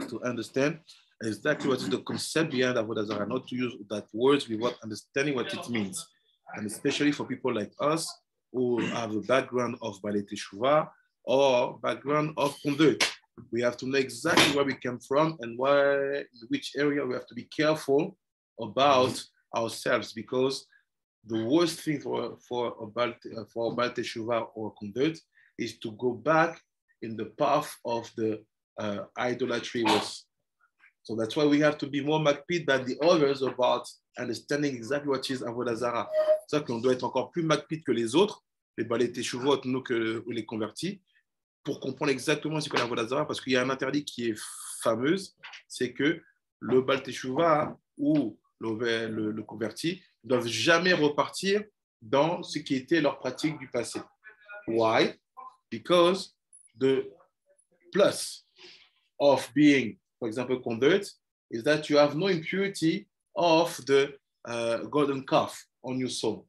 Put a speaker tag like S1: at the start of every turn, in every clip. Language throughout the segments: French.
S1: to understand exactly what is the concept behind Avodah Zarah, not to use that words without understanding what it means. And especially for people like us who have a background of Balei Teshuvah or background of Conduit. We have to know exactly where we come from and which area we have to be careful about ourselves, because the worst thing for a Balei Teshuvah or Conduit is to go back in the path of the idolatry was. So that's why we have to be more makpid than the others about understanding exactly what is Avodah Zarah. C'est ça qu'on doit être encore plus makpid que les autres, les Balei Teshuvot, nous que les convertis, pour comprendre exactement ce qu'est l'Avodah Zarah, parce qu'il y a un interdit qui est fameuse, c'est que le Balei Teshuvah ou le converti ne doivent jamais repartir dans ce qui était leur pratique du passé. Why? Because the plus of being, for example, convert, is that you have no impurity of the golden calf on your soul.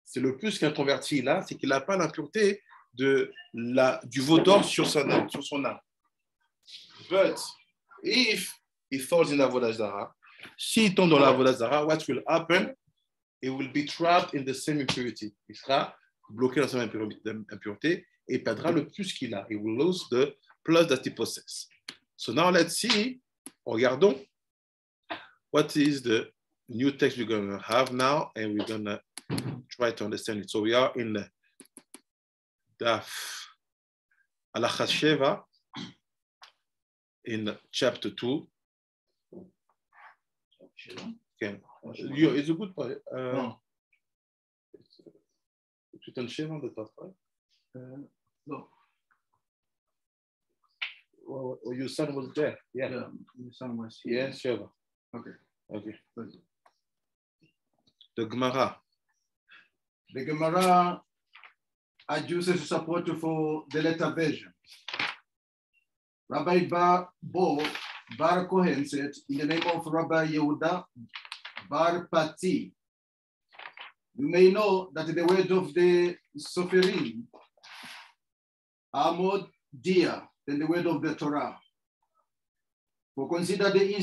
S1: C'est le plus qu'un converti là, c'est qu'il n'a pas l'impureté du veau d'or sur son âme. But if he falls in Avodah Zarah, s'il tombe dans l'Avodah Zarah, what will happen? He will be trapped in the same impurity. Il sera bloqué dans sa impureté et perdra le plus qu'il a. He will lose the plus that he possesses. So now let's see, regardons, what is the new text we're going to have now, and we're going to try to understand it. So we are in Daf Halakha Sheva, in chapter 2. Okay. It's a good point. Tu t'en Sheva on the top, right?
S2: No.
S1: Well, your son was there. Yeah.
S2: Your son was here.
S1: Yeah, Sheva.
S2: Okay.
S1: The Gemara.
S2: The Gemara adduces support for the letter version. Rabbi Bar Kohen said, in the name of Rabbi Yehuda Bar Pati, you may know that the word of the Soferim are more dear than the word of the Torah. For consider the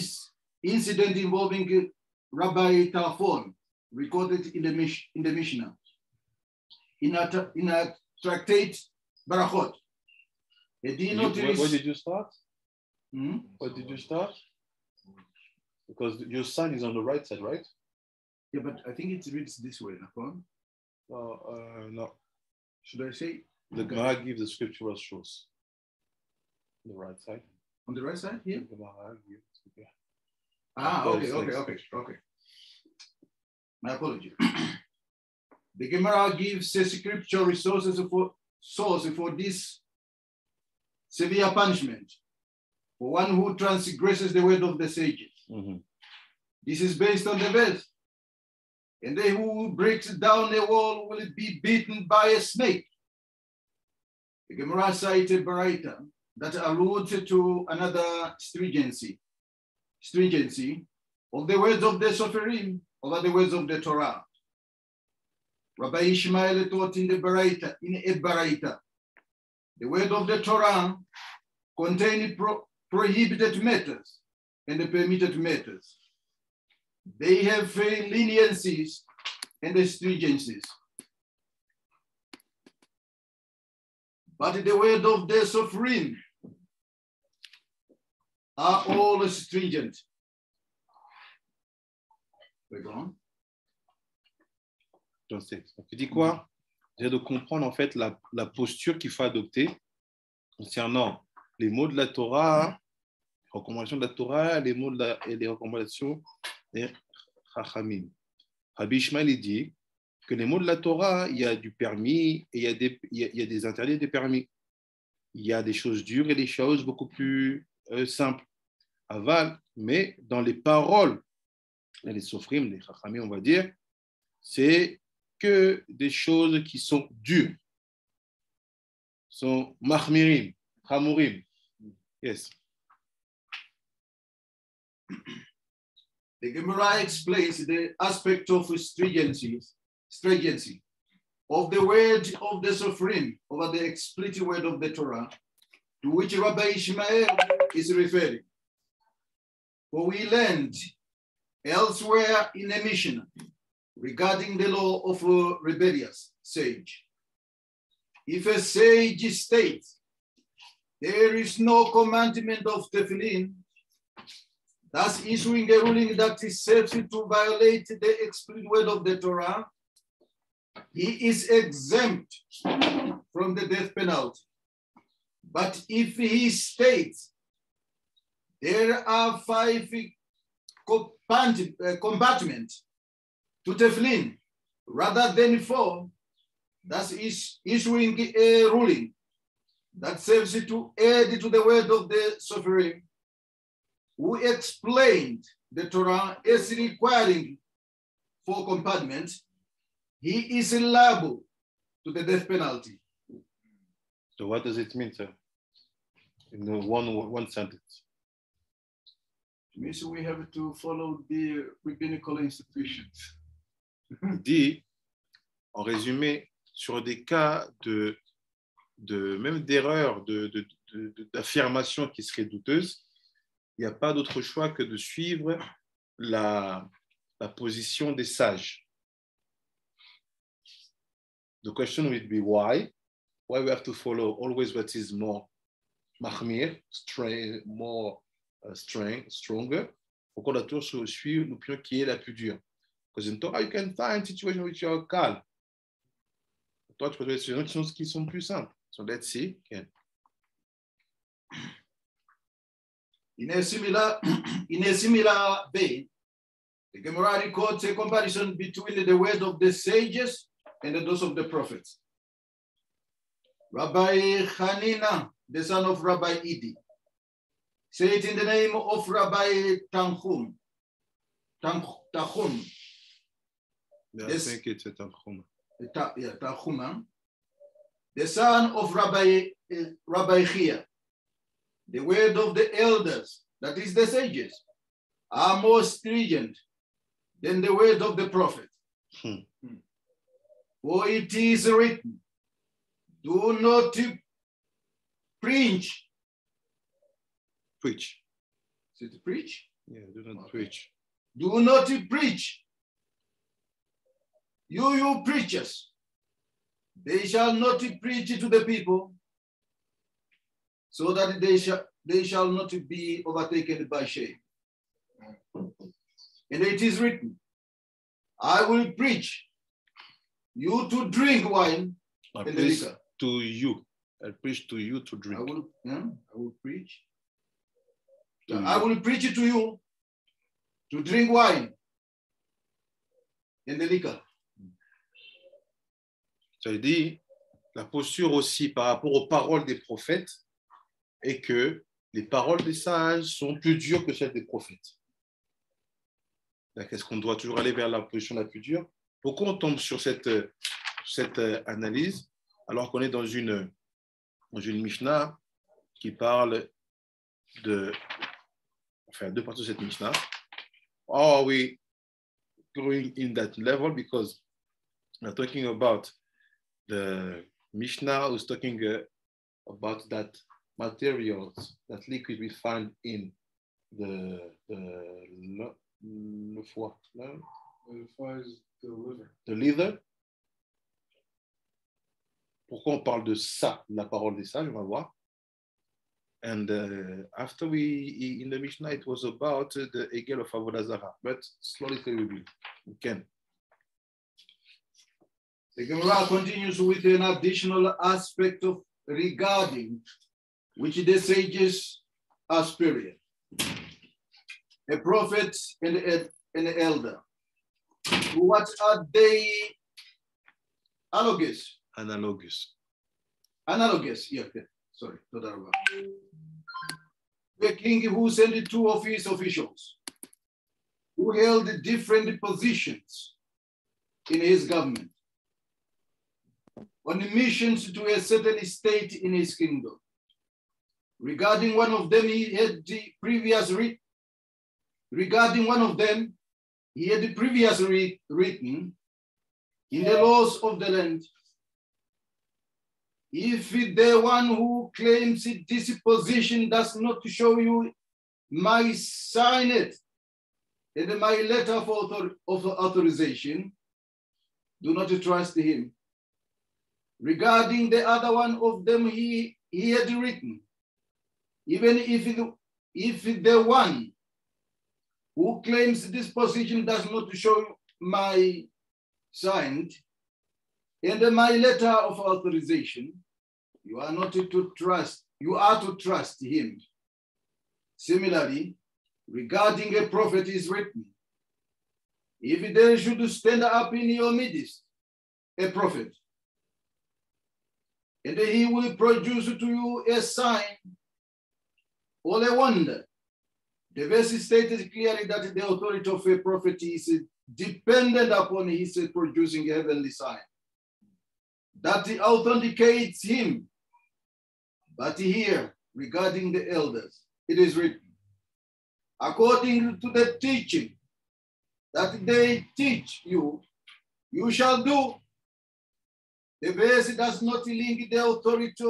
S2: incident involving Rabbi Tarfon, recorded in the Mishnah, in a tractate Barachot.
S1: Where did you start? Where did you start? Because your son is on the right side, right?
S2: Yeah, but I think it reads this way, Nafon.
S1: No.
S2: Should I say?
S1: The Gemara gives the scriptural source. On the right side.
S2: On the right side here?
S1: The Gemara gives, yeah.
S2: Okay. My apology. The Gemara gives scriptural resources for this severe punishment for one who transgresses the word of the sages.
S1: Mm-hmm.
S2: This is based on the verse. And they who breaks down the wall will be beaten by a snake. The Gemara cited Baraita that alludes to another stringency of the words of the Soferim over the words of the Torah. Rabbi Ishmael taught in a Baraita, the word of the Torah contain prohibited matters and the permitted matters. They have leniencies and stringencies. But the word of the Soferim are all stringent. We're gone.
S1: Tu dis quoi? J'ai de comprendre en fait la posture qu'il faut adopter concernant les mots de la Torah, les recommandations de la Torah, les mots et les recommandations des Chachamim. Rabbi Ishmael dit que les mots de la Torah, il y a du permis et il y a des interdits et des permis. Il y a des choses dures et des choses beaucoup plus simples. Aval, mais dans les paroles, les Sofrim, les Chachamim, on va dire, c'est que des choses qui sont dures, sont mahmirim, hamurim. Yes.
S2: The Gemara explains the aspect of stringency of the word of the Sofrim over the explicit word of the Torah to which Rabbi Ishmael is referring. For we learned elsewhere in a mission regarding the law of a rebellious sage. If a sage states there is no commandment of tefillin, thus issuing a ruling that is serves to violate the explicit word of the Torah, he is exempt from the death penalty. But if he states there are 5 compartments to tefillin rather than 4, thus is issuing a ruling that serves to add to the word of the Sefirot, who explained the Torah as requiring 4 compartments, he is liable to the death penalty.
S1: So what does it mean, sir? In one sentence.
S2: It means we have to follow the rabbinical institutions.
S1: Il dit, en résumé, sur des cas même d'erreur, d'affirmation qui serait douteuse, il n'y a pas d'autre choix que de suivre la position des sages. The question would be why? Why we have to follow always what is more mahmir, more stronger? Pourquoi on doit toujours suivre l'opinion qui est la plus dure? Because in Torah, you can find situations which are calm. Toi, tu peux trouver des choses qui sont plus simples. So let's see. Okay.
S2: In a similar vein, the Gemara records a comparison between the word of the sages and those of the prophets. Rabbi Hanina, the son of Rabbi Idi, said in the name of Rabbi Tanchum.
S1: Yeah, I think it's a Tanchum.
S2: Tanchuma, the son of Rabbi Chia. The word of the elders, that is the sages, are more stringent than the word of the prophet. For it is written, do not preach.
S1: Preach.
S2: Is it preach?
S1: Yeah, do not preach.
S2: Do not preach. You preachers, they shall not preach to the people, so that they shall not be overtaken by shame. And it is written, I will preach you to drink wine and liquor.
S1: To you. I preach to you to drink.
S2: I will preach.
S1: To
S2: I will preach to you to drink wine and the liquor.
S1: Ça veut dire la posture aussi par rapport aux paroles des prophètes est que les paroles des sages sont plus dures que celles des prophètes. Est-ce qu'on doit toujours aller vers la position la plus dure? Pourquoi on tombe sur cette analyse alors qu'on est dans une Mishnah qui parle deux parties de cette Mishnah? How are we going in that level? Because we're talking about the Mishnah who's talking about that materials, that liquid we find in the foie.
S2: The foie is the liver.
S1: The liver. Pourquoi on parle de ça, la parole des sages, on va voir. And after in the Mishnah, it was about the Egel of Avodah Zarah, but slowly we will. We can.
S2: The Gemara continues with an additional aspect of regarding which the sages are superior. A prophet and an elder. What are they analogous? Analogous, yeah. Sorry, the king who sent 2 of his officials who held different positions in his government on missions to a certain state in his kingdom. Regarding one of them, he had previously written in the laws of the land if the one who claims this position does not show you my sign and my letter of authorization, do not trust him. Regarding the other one of them, he had written, even if the one who claims this position does not show my signed and my letter of authorization, you are not to trust, you are to trust him. Similarly, regarding a prophet is written, if there should stand up in your midst a prophet, and he will produce to you a sign or a wonder. The verse stated clearly that the authority of a prophet is dependent upon his producing a heavenly sign. That authenticates him. But here, regarding the elders, it is written, according to the teaching that they teach you, you shall do. The verse does not link the authority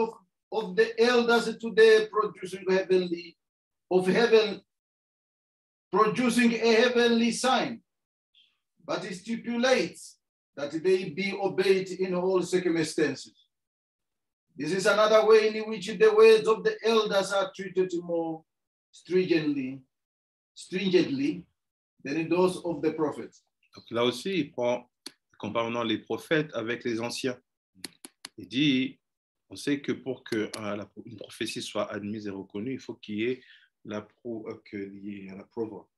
S2: of the elders to the producing a heavenly sign, but it stipulates that they be obeyed in all circumstances. This is another way in which the words of the elders are treated more stringently than those of the prophets.
S1: Donc là aussi, il compare maintenant les prophètes avec les anciens. Il dit, on sait que pour qu'une prophétie soit admise et reconnue, il faut qu'il y ait la preuve,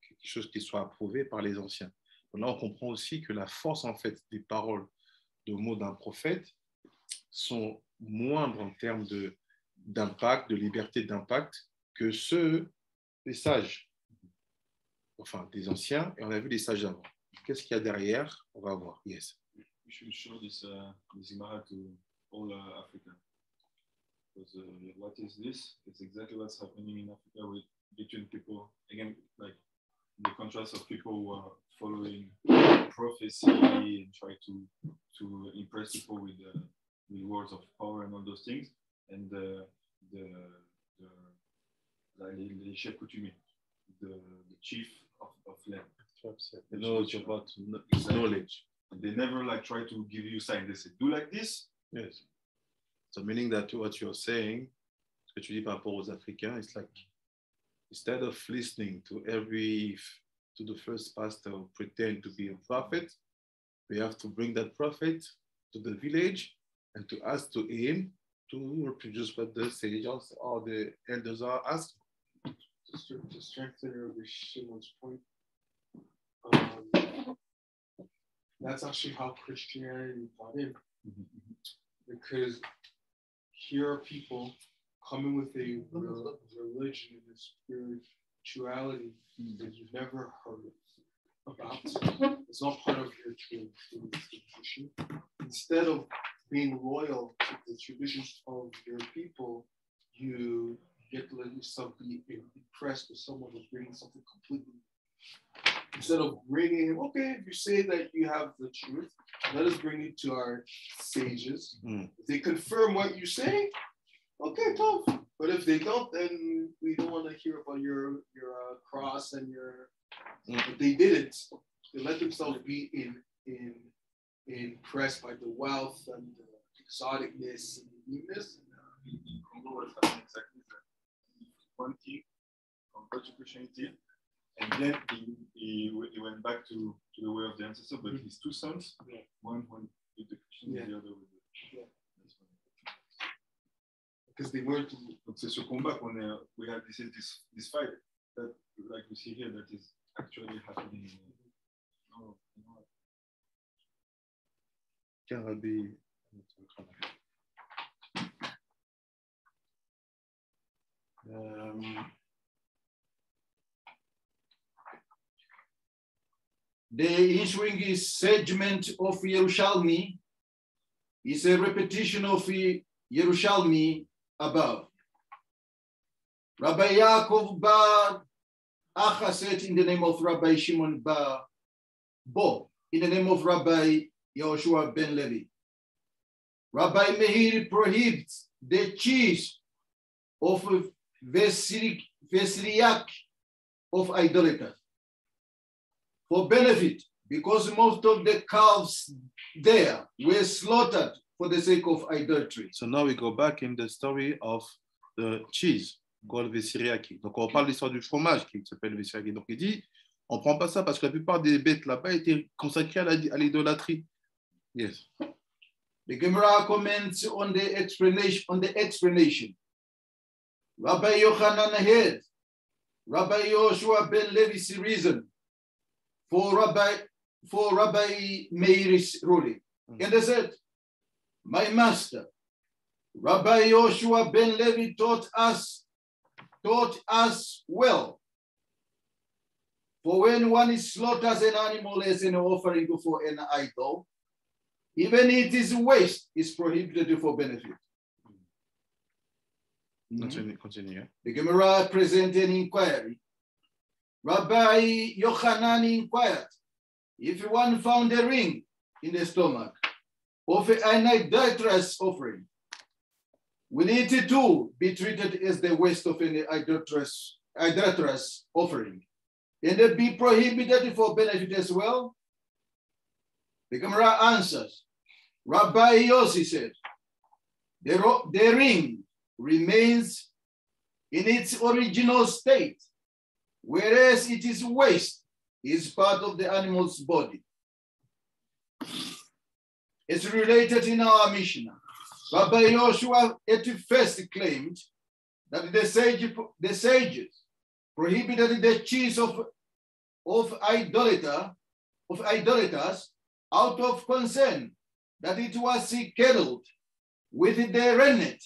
S1: quelque chose qui soit approuvé par les anciens. Donc là, on comprend aussi que la force en fait des paroles, de mots d'un prophète sont moindres en termes d'impact, de liberté d'impact que ceux des sages, enfin des anciens, et on a vu les sages avant. Qu'est-ce qu'il y a derrière? On va voir. Yes.
S3: We should show this Imara to all Africa. Because what is this? It's exactly what's happening in Africa between people, again, like the contrast of people who are following prophecy and try to impress people with words of power and all those things, and les chefs coutumiers, the chief of land.
S1: The knowledge about knowledge.
S3: They never like try to give you sign. They say, do like this.
S1: Yes. So meaning that what you're saying, ce que tu dis par rapport aux Africains, it's like instead of listening to the first pastor who pretend to be a prophet, we have to bring that prophet to the village and to ask to him to reproduce what the sages or the elders are asking.
S4: To strengthen Shimon's point, that's actually how Christianity got in. Because here are people coming with a religion and a spirituality that you've never heard about. It's not part of your tradition. Instead of being loyal to the traditions of your people, you get to let yourself be impressed with someone who's bringing something completely. Instead of bringing him, okay, if you say that you have the truth, let us bring you to our sages. If they confirm what you say, okay, tough. But if they don't, then we don't want to hear about your cross and your. But they didn't. They let themselves be impressed by the wealth and the exoticness and the newness.
S3: In Congo, what's happening exactly that one king converted to Christianity, and then he went back to the way of the ancestor, but his two sons, one with the Christian, the other with the.
S4: Because they weren't.
S3: Donc c'est ce combat we had this fight that, like we see here, that is actually happening.
S2: The ensuing segment of Yerushalmi is a repetition of Yerushalmi above. Rabbi Yaakov Bar Acha said in the name of Rabbi Shimon Bar Bo, in the name of Rabbi Yehoshua ben Levi. Rabbi Meir prohibits the cheese of Vesriak of idolaters for benefit, because most of the calves there were slaughtered for the sake of idolatry.
S1: So now we go back in the story of the cheese called Vesiriaki. Donc on parle de l'histoire du fromage qui s'appelle Vesiriaki. Donc il dit, on prend pas ça parce que la plupart des bêtes là-bas étaient consacrées à l'idolâtrie. Yes.
S2: The Gemara comments on the explanation. Rabbi Yochanan had Rabbi Yoshua ben Levi's reason for Rabbi Meir's ruling. And they said, my master, Rabbi Yoshua ben Levi taught us well. For when one slaughters an animal as an offering for an idol, even its waste is prohibited for benefit.
S1: Continue.
S2: The Gemara presented an inquiry. Rabbi Yochanan inquired if one found a ring in the stomach of an idolatrous offering, will it too be treated as the waste of an idolatrous offering, and it be prohibited for benefit as well? The Gemara answers, Rabbi Yossi said, the ring remains in its original state, whereas its waste is part of the animal's body. It's related in our Mishnah. Rabbi Yoshua at first claimed that the sages prohibited the cheese of idolaters out of concern that it was curdled with the rennet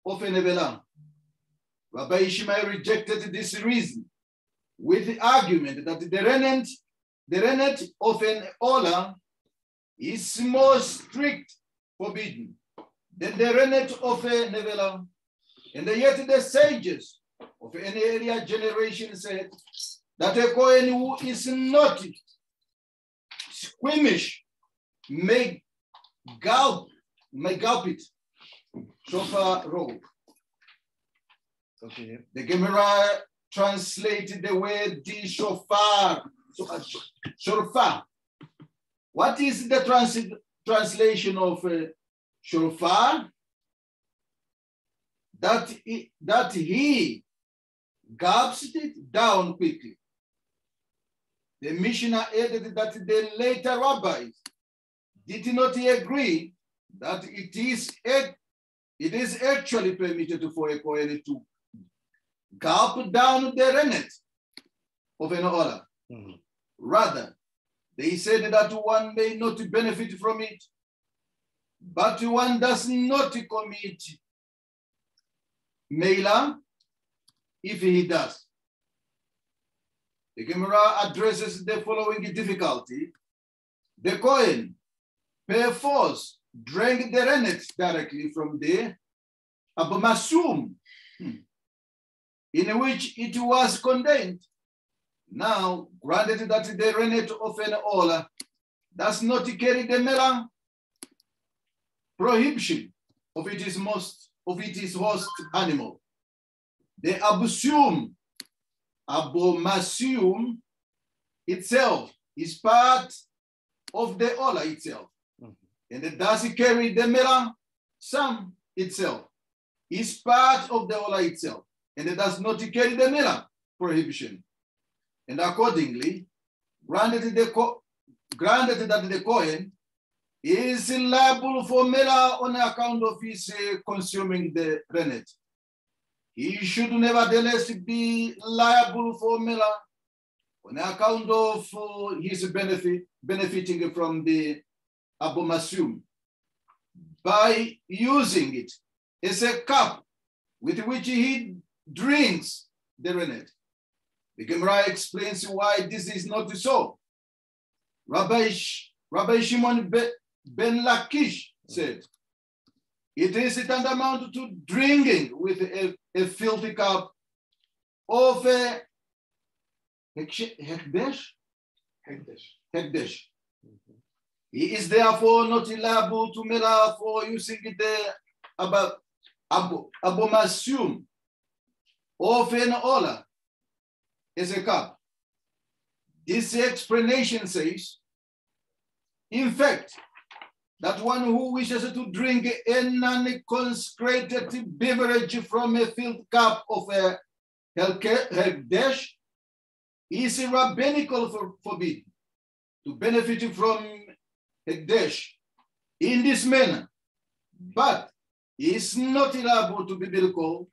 S2: of an Nevelah. Rabbi Ishmael rejected this reason with the argument that the rennet of an Ola is more strict forbidden than the rennet of a Nevelah. And yet the sages of an earlier generation said that a Kohen who is not squeamish may gulp it. Shofar robe.
S1: Okay.
S2: The Gemara translated the word the shofar. Shofar. What is the translation of shofar? That he gulps it down quickly. The Mishnah added that the later rabbis did not agree that it is actually permitted for a Kohen to gulp down the rennet of an Ola.
S1: Mm-hmm.
S2: Rather, they said that one may not benefit from it, but one does not commit Meila if he does. The Gemara addresses the following difficulty. The Kohen perforce drank the rennet directly from the abomasum in which it was contained. Now, granted that the rennet of an Ola does not carry the Melah prohibition of its host animal, the abomasium itself is part of the Ola itself. And it does carry the Melah, some itself is part of the Ola itself, and it does not carry the Melah prohibition. And accordingly, granted that the Kohen is liable for Melah on account of his consuming the rennet, he should nevertheless be liable for Melah on account of his benefiting from the abomasum by using it as a cup with which he drinks the rennet. The Gemara explains why this is not so. Rabbi Shimon ben Lakish said, it is tantamount to drinking with a filthy cup of a hekdesh. He is therefore not liable to Mela for using the abomasum of an ola as a cup. This explanation says, in fact, that one who wishes to drink an unconsecrated beverage from a filled cup of a Hekdesh is rabbinical forbidden to benefit from Hekdesh in this manner, but is not liable to biblical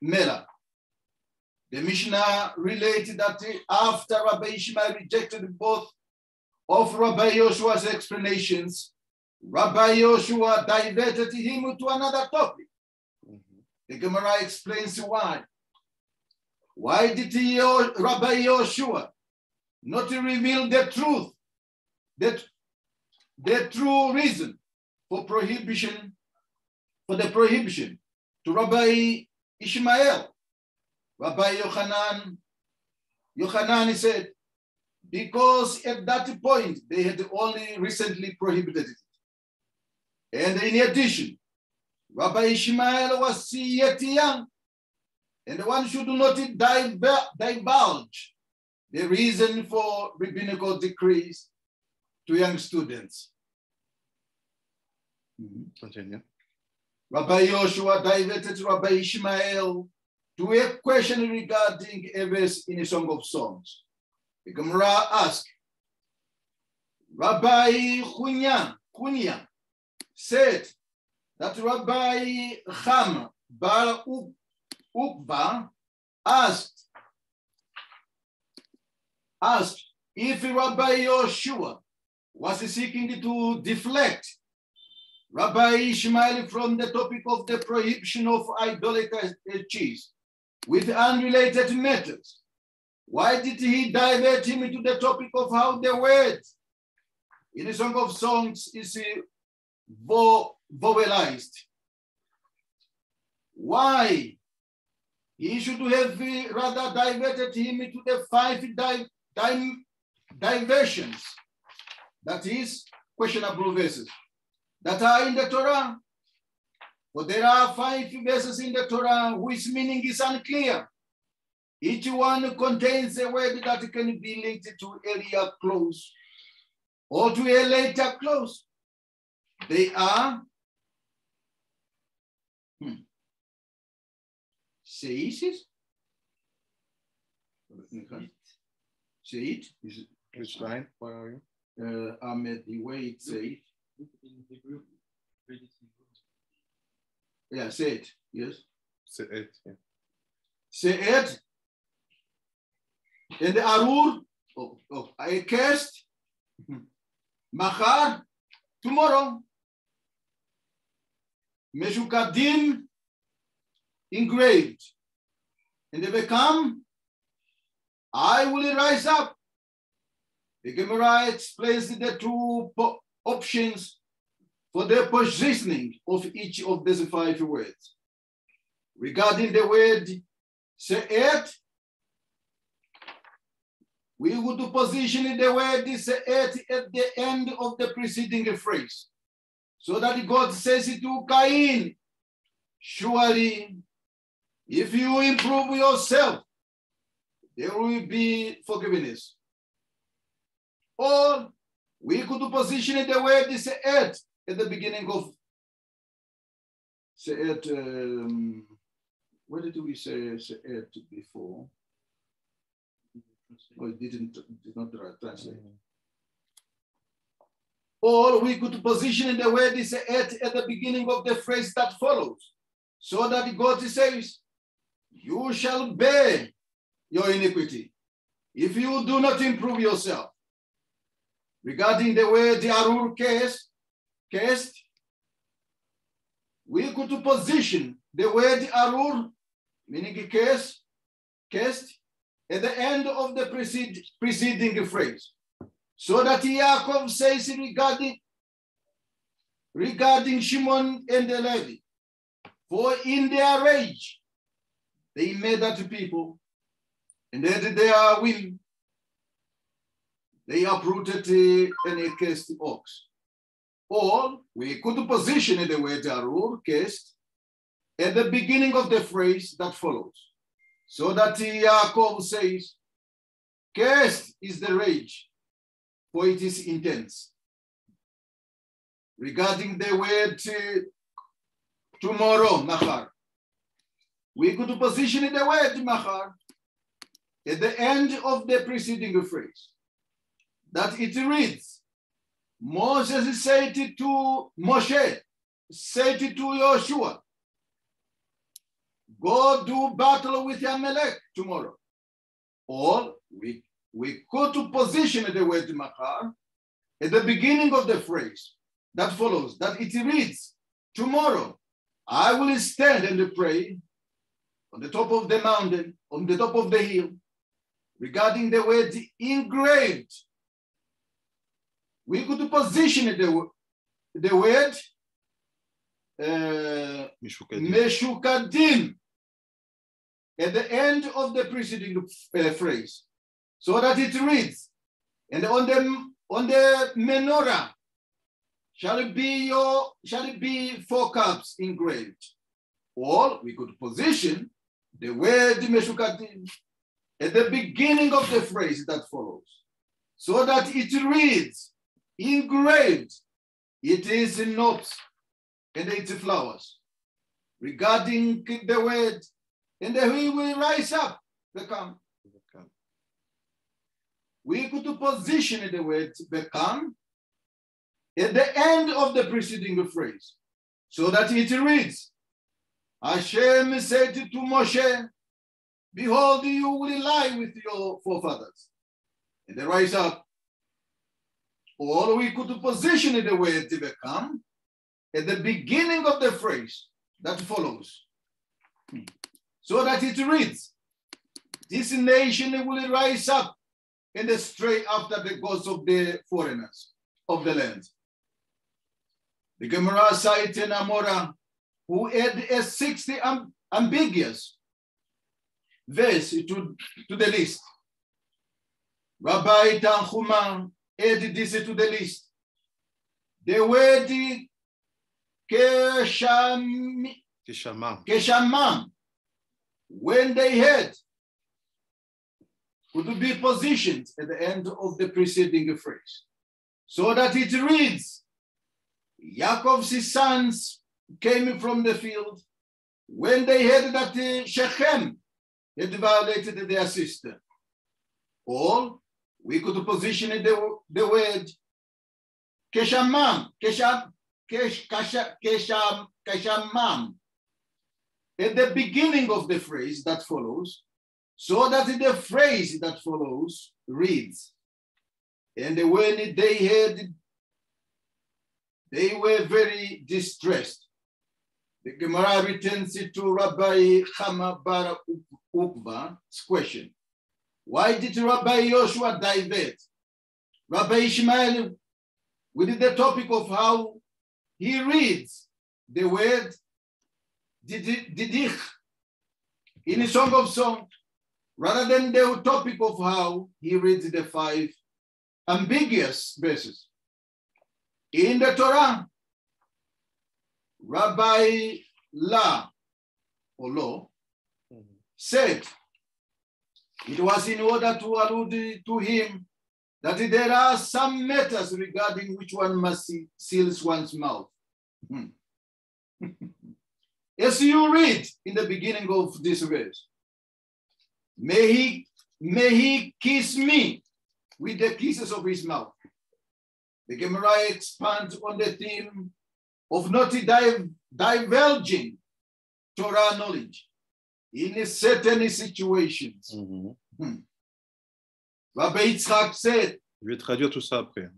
S2: Mela. The Mishnah related that after Rabbi Ishmael rejected both of Rabbi Yoshua's explanations, Rabbi Yoshua diverted him to another topic. The Gemara explains why. Why did Rabbi Yoshua not reveal the truth, the true reason for the prohibition to Rabbi Ishmael? Rabbi Yochanan said, because at that point they had only recently prohibited it. And in addition, Rabbi Ishmael was yet young, and one should not divulge the reason for rabbinical decrees to young students.
S1: Continue.
S2: Rabbi Yoshua diverted Rabbi Ishmael to a question regarding a verse in a Song of Songs. The Gemara asked, Rabbi Chunya said that Rabbi Cham Bar Ukba asked if Rabbi Yoshua was seeking to deflect Rabbi Ishmael from the topic of the prohibition of idolatrous cheese with unrelated matters. Why did he divert him into the topic of how the word in a Song of Songs is vowelized? Why he should have rather diverted him into the 5 diversions, that is, questionable verses, that are in the Torah? For there are 5 verses in the Torah whose meaning is unclear. Each one contains a word that can be linked to earlier clause or to a later clause. They are seises. Say it.
S1: Which line? Where are you?
S2: I'm at the way it says. Yeah, say it. Yes.
S1: Say it. Yeah.
S2: Say it. And the Arur, I cast, Machar, tomorrow. Meshukadim, engraved. And they become, I will rise up. The Gemara explains the 2 options for the positioning of each of these 5 words. Regarding the word se'et, we would position the word se'et at the end of the preceding phrase, so that God says to Cain, surely, if you improve yourself, there will be forgiveness. Or we could position the word se'et at the beginning of se'et. Where did we say se'et before? Oh, it did not translate. Or we could position the word se'et at the beginning of the phrase that follows, so that God says, you shall bear your iniquity if you do not improve yourself. Regarding the word the Arur cast, we could position the word Arur, meaning cast, at the end of the preceding phrase, so that Yaakov says regarding Shimon and the Levi, for in their rage they made that people, and that their will, they uprooted and cast the ox. Or we could position the word arur, cast, at the beginning of the phrase that follows. So that Yaakov says, cast is the rage, for it is intense. Regarding the word tomorrow, machar, we could position the word machar at the end of the preceding phrase, that it reads, Moses said to Moshe, said to Joshua, go do battle with Amalek tomorrow. Or we could position the word machar at the beginning of the phrase that follows, that it reads, tomorrow I will stand and pray on the top of the mountain, on the top of the hill, regarding the word engraved. We could position the word Meshukadim at the end of the preceding phrase, so that it reads, and on the menorah shall it be 4 cups engraved. Or we could position the word Meshukadim at the beginning of the phrase that follows, so that it reads, engraved, it is in notes and it's flowers. Regarding the word, and he will rise up, become. We could position the word become at the end of the preceding phrase, so that it reads, Hashem said to Moshe, behold, you will lie with your forefathers, and they rise up. Or we could position the word to become at the beginning of the phrase that follows, so that it reads, this nation will rise up and stray after the gods of the foreigners of the land. The Gemara cites in Amora, who add a 60 ambiguous verse to the list. Rabbi Tanchuma added this to the list. The word Keshamam, when they had, would be positioned at the end of the preceding phrase, so that it reads, Yaakov's sons came from the field when they heard that Shechem had violated their sister. Or we could position the word Keshamam at the beginning of the phrase that follows, so that the phrase that follows reads, and when they heard, they were very distressed. The Gemara returns it to Rabbi Chama Bar Ukva's question. Why did Rabbi Joshua divert Rabbi Ishmael with the topic of how he reads the word Didich in a Song of Songs, rather than the topic of how he reads the 5 ambiguous verses? In the Torah, Rabbi La, or Lo, said it was in order to allude to him that there are some matters regarding which one must seal one's mouth. As you read in the beginning of this verse, may he kiss me with the kisses of his mouth. The Gemara expands on the theme of not divulging Torah knowledge in certain situations. Rabbi Yitzchak said,
S1: Je vais traduire tout ça après.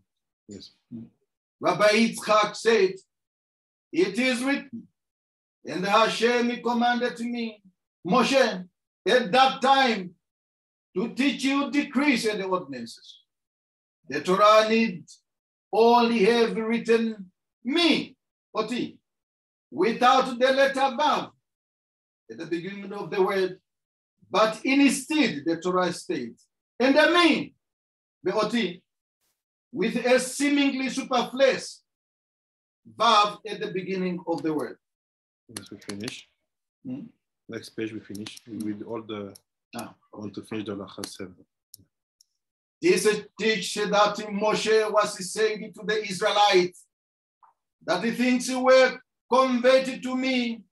S1: Yes.
S2: Rabbi Yitzchak said, it is written, and Hashem commanded me, Moshe, at that time, to teach you decrees and ordinances. The Torah need only have written me, Oti, without the letter above, at the beginning of the word, but instead the Torah states, and the me, the Oti, with a seemingly superfluous verb at the beginning of the word.
S1: Yes, we finish. Next page, we finish. We read all the. I want to finish the Halakha 7.
S2: This teaches that Moshe was saying to the Israelites that the things were converted to me.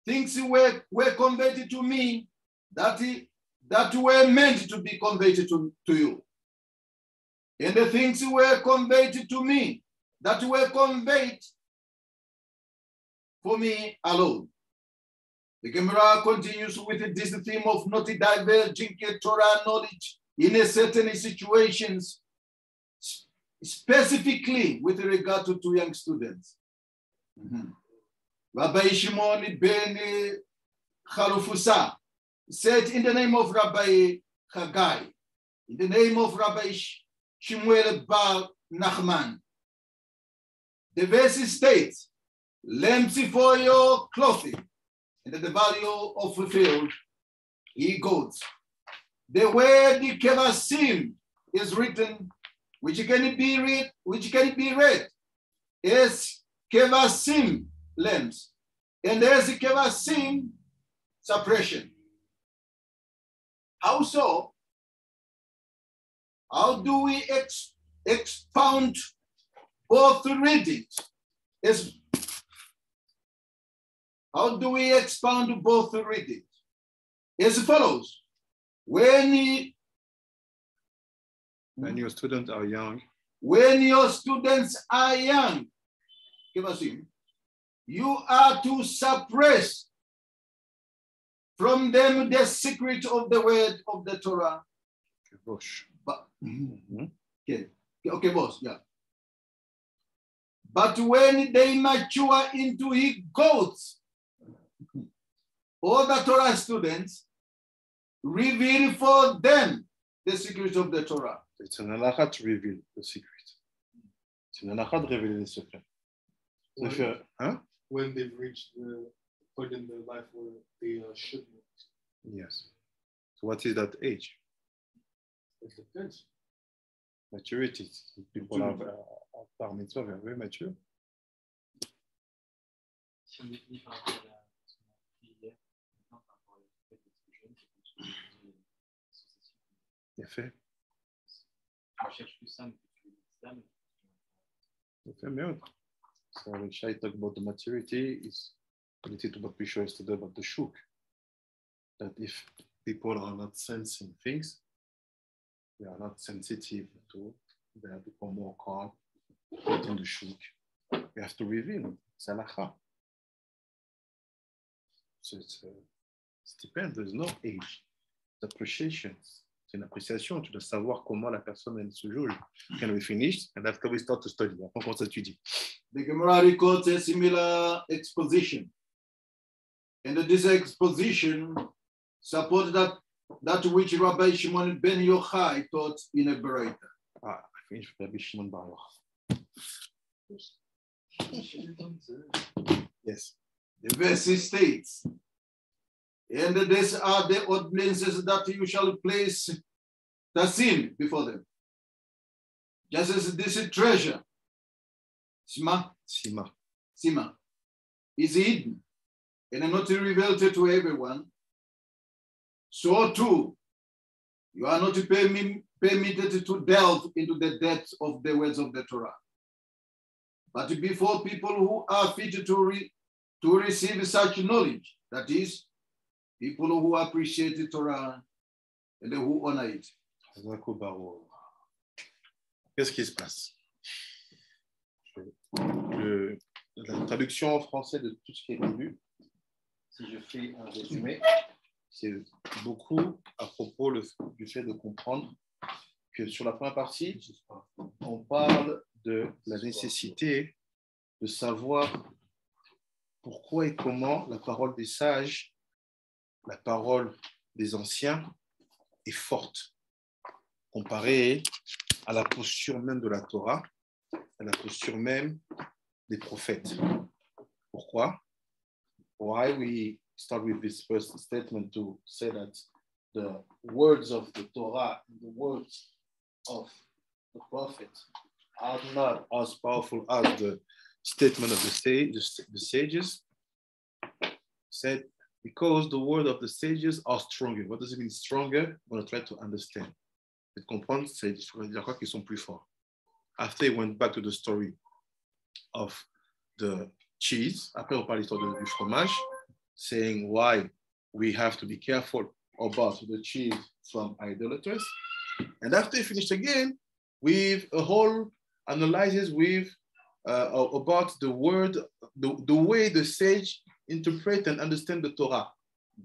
S2: Things were converted to me that were meant to be converted to you. And the things were converted to me that were conveyed for me alone. The Gemara continues with this theme of not diverging Torah knowledge in a certain situations, specifically with regard to two young students. Rabbi Shimon ben Chalufusa said in the name of Rabbi Haggai, in the name of Rabbi Shmuel bar Nachman, the verse states, "Lamps for your clothing, and the value of a field, he goes." The word kevasim is written, which can be read as kevasim, lamps, and as kevasim, suppression. How so? How do we expound both readings? How do we expound both readings? As follows. When
S1: your students are young,
S2: you are to suppress from them the secret of the word of the Torah. Okay, boss, yeah. But when they mature into goats, all the Torah students reveal for them the secret of the Torah.
S1: It's an halakha to reveal the secret. It's an halakha to reveal the secret.
S4: When they've reached the point in their life where they should know.
S1: Yes. So what is that age?
S4: It depends.
S1: Maturity. People are par mitzvah very mature.
S5: Si on définit par rapport à ce qu'on a dit hier, maintenant par rapport à la fête des plus jeunes, c'est plus l'association.
S1: Bien fait.
S5: Tu cherches plus ça, mais tu veux l'islam.
S1: Bien fait, bien. So when Shai talk about the maturity, is related to what we showed yesterday about the shuk. That if people are not sensing things, they are not sensitive to, they have become more calm in the shuk. We have to reveal. It's halakha. So it depends. There's no age. It's appreciation. C'est une appréciation. Tu dois savoir comment la personne elle se juge. Can we finish? And after we start to study. Après, on commence à étudier.
S2: The Gemara records a similar exposition. And this exposition supports that which Rabbi Shimon ben Yochai taught in a Beraita.
S1: I finished with Rabbi Shimon bar Yochai. Yes.
S2: The verse states, and these are the ordinances that you shall place the sin before them. Just as this treasure, Sima, is hidden and not revealed to everyone, so too, you are not permitted to delve into the depths of the words of the Torah. But before people who are fit to receive such knowledge, that is, people who appreciate the Torah and who honor it.
S1: Qu'est-ce qui se passe? La traduction en français de tout ce qui est lu, si je fais un résumé, c'est beaucoup à propos du fait de comprendre que sur la première partie, on parle de la nécessité de savoir pourquoi et comment la parole des sages, la parole des anciens est forte, comparée à la posture même de la Torah, à la posture même des prophètes. Pourquoi? Why we start with this first statement to say that the words of the Torah, the words of the prophet are not as powerful as the statement of the sages, said, because the word of the sages are stronger. What does it mean stronger? I'm going to try to understand. Et comprendre, c'est dire quoi qu'ils sont plus forts. After he went back to the story of the cheese, après on parle de l'histoire du fromage, saying why we have to be careful about the cheese from idolaters. And after he finished again with a whole analysis with about the word, the way the sage interpret and understand the Torah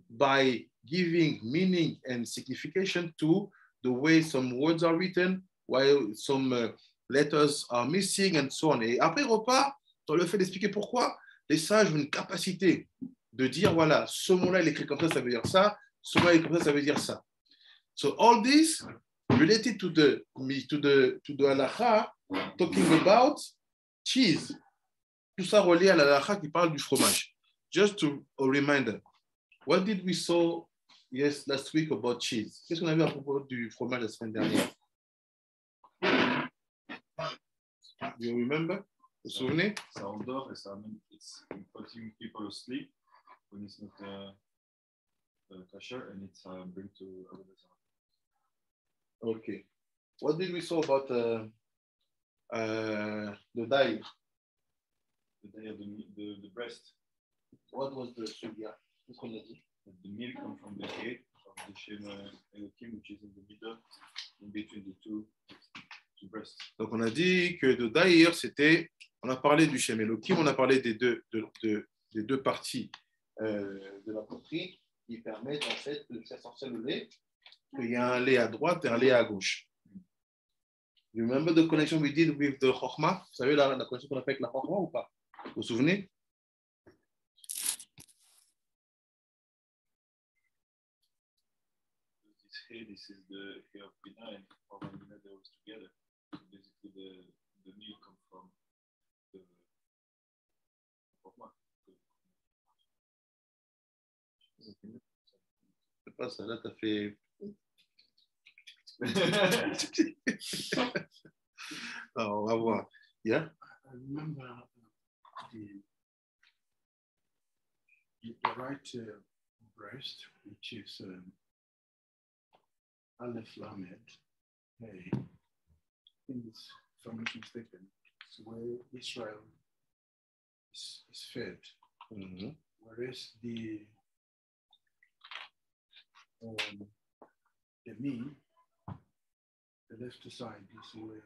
S1: by giving meaning and signification to the way some words are written, while some letters are missing, and so on. Et après, il repart dans le fait d'expliquer pourquoi les sages ont une capacité de dire, voilà, ce mot-là, il est écrit comme ça veut dire ça, ce mot-là, il est comme ça veut dire ça. So all this related to the halakha, talking about cheese. Tout ça relié à la halakha qui parle du fromage. Just to a reminder, what did we saw last week about cheese? Qu'est-ce qu'on a vu à propos du fromage la semaine dernière? Do you remember? Vous vous souvenez?
S3: Ça endort et ça amène, it's putting people asleep when it's not kosher, and it's bring to RaZal.
S1: Okay. What did we saw about the dye?
S3: The day of the breast.
S1: What was the sugya? Qu'est-ce qu'on a dit?
S3: The milk comes from the gate of the Shem Elohim, which is in the middle, in between the two breasts.
S1: Donc on a dit que de Daïr, c'était, on a parlé du Shem Elohim, on a parlé des deux parties de la poitrine qui permettent en fait de faire sortir le lait. Il y a un lait à droite et un lait à gauche. You remember the connection we did with the Chokhmah? Vous savez la connexion qu'on a fait avec la Chokhmah ou pas? Vous vous souvenez?
S3: This is the hair of Bina, and for Bina they was together. So basically, the milk comes from the Chokhmah.
S1: C'est pas ça, là, t'as fait. Alors, on va voir. Yeah?
S2: I remember the right breast, which is Aleph Lamed. Hey, if I'm not mistaken, it's where Israel is fed.
S1: Mm-hmm.
S2: Whereas the knee, the left side is where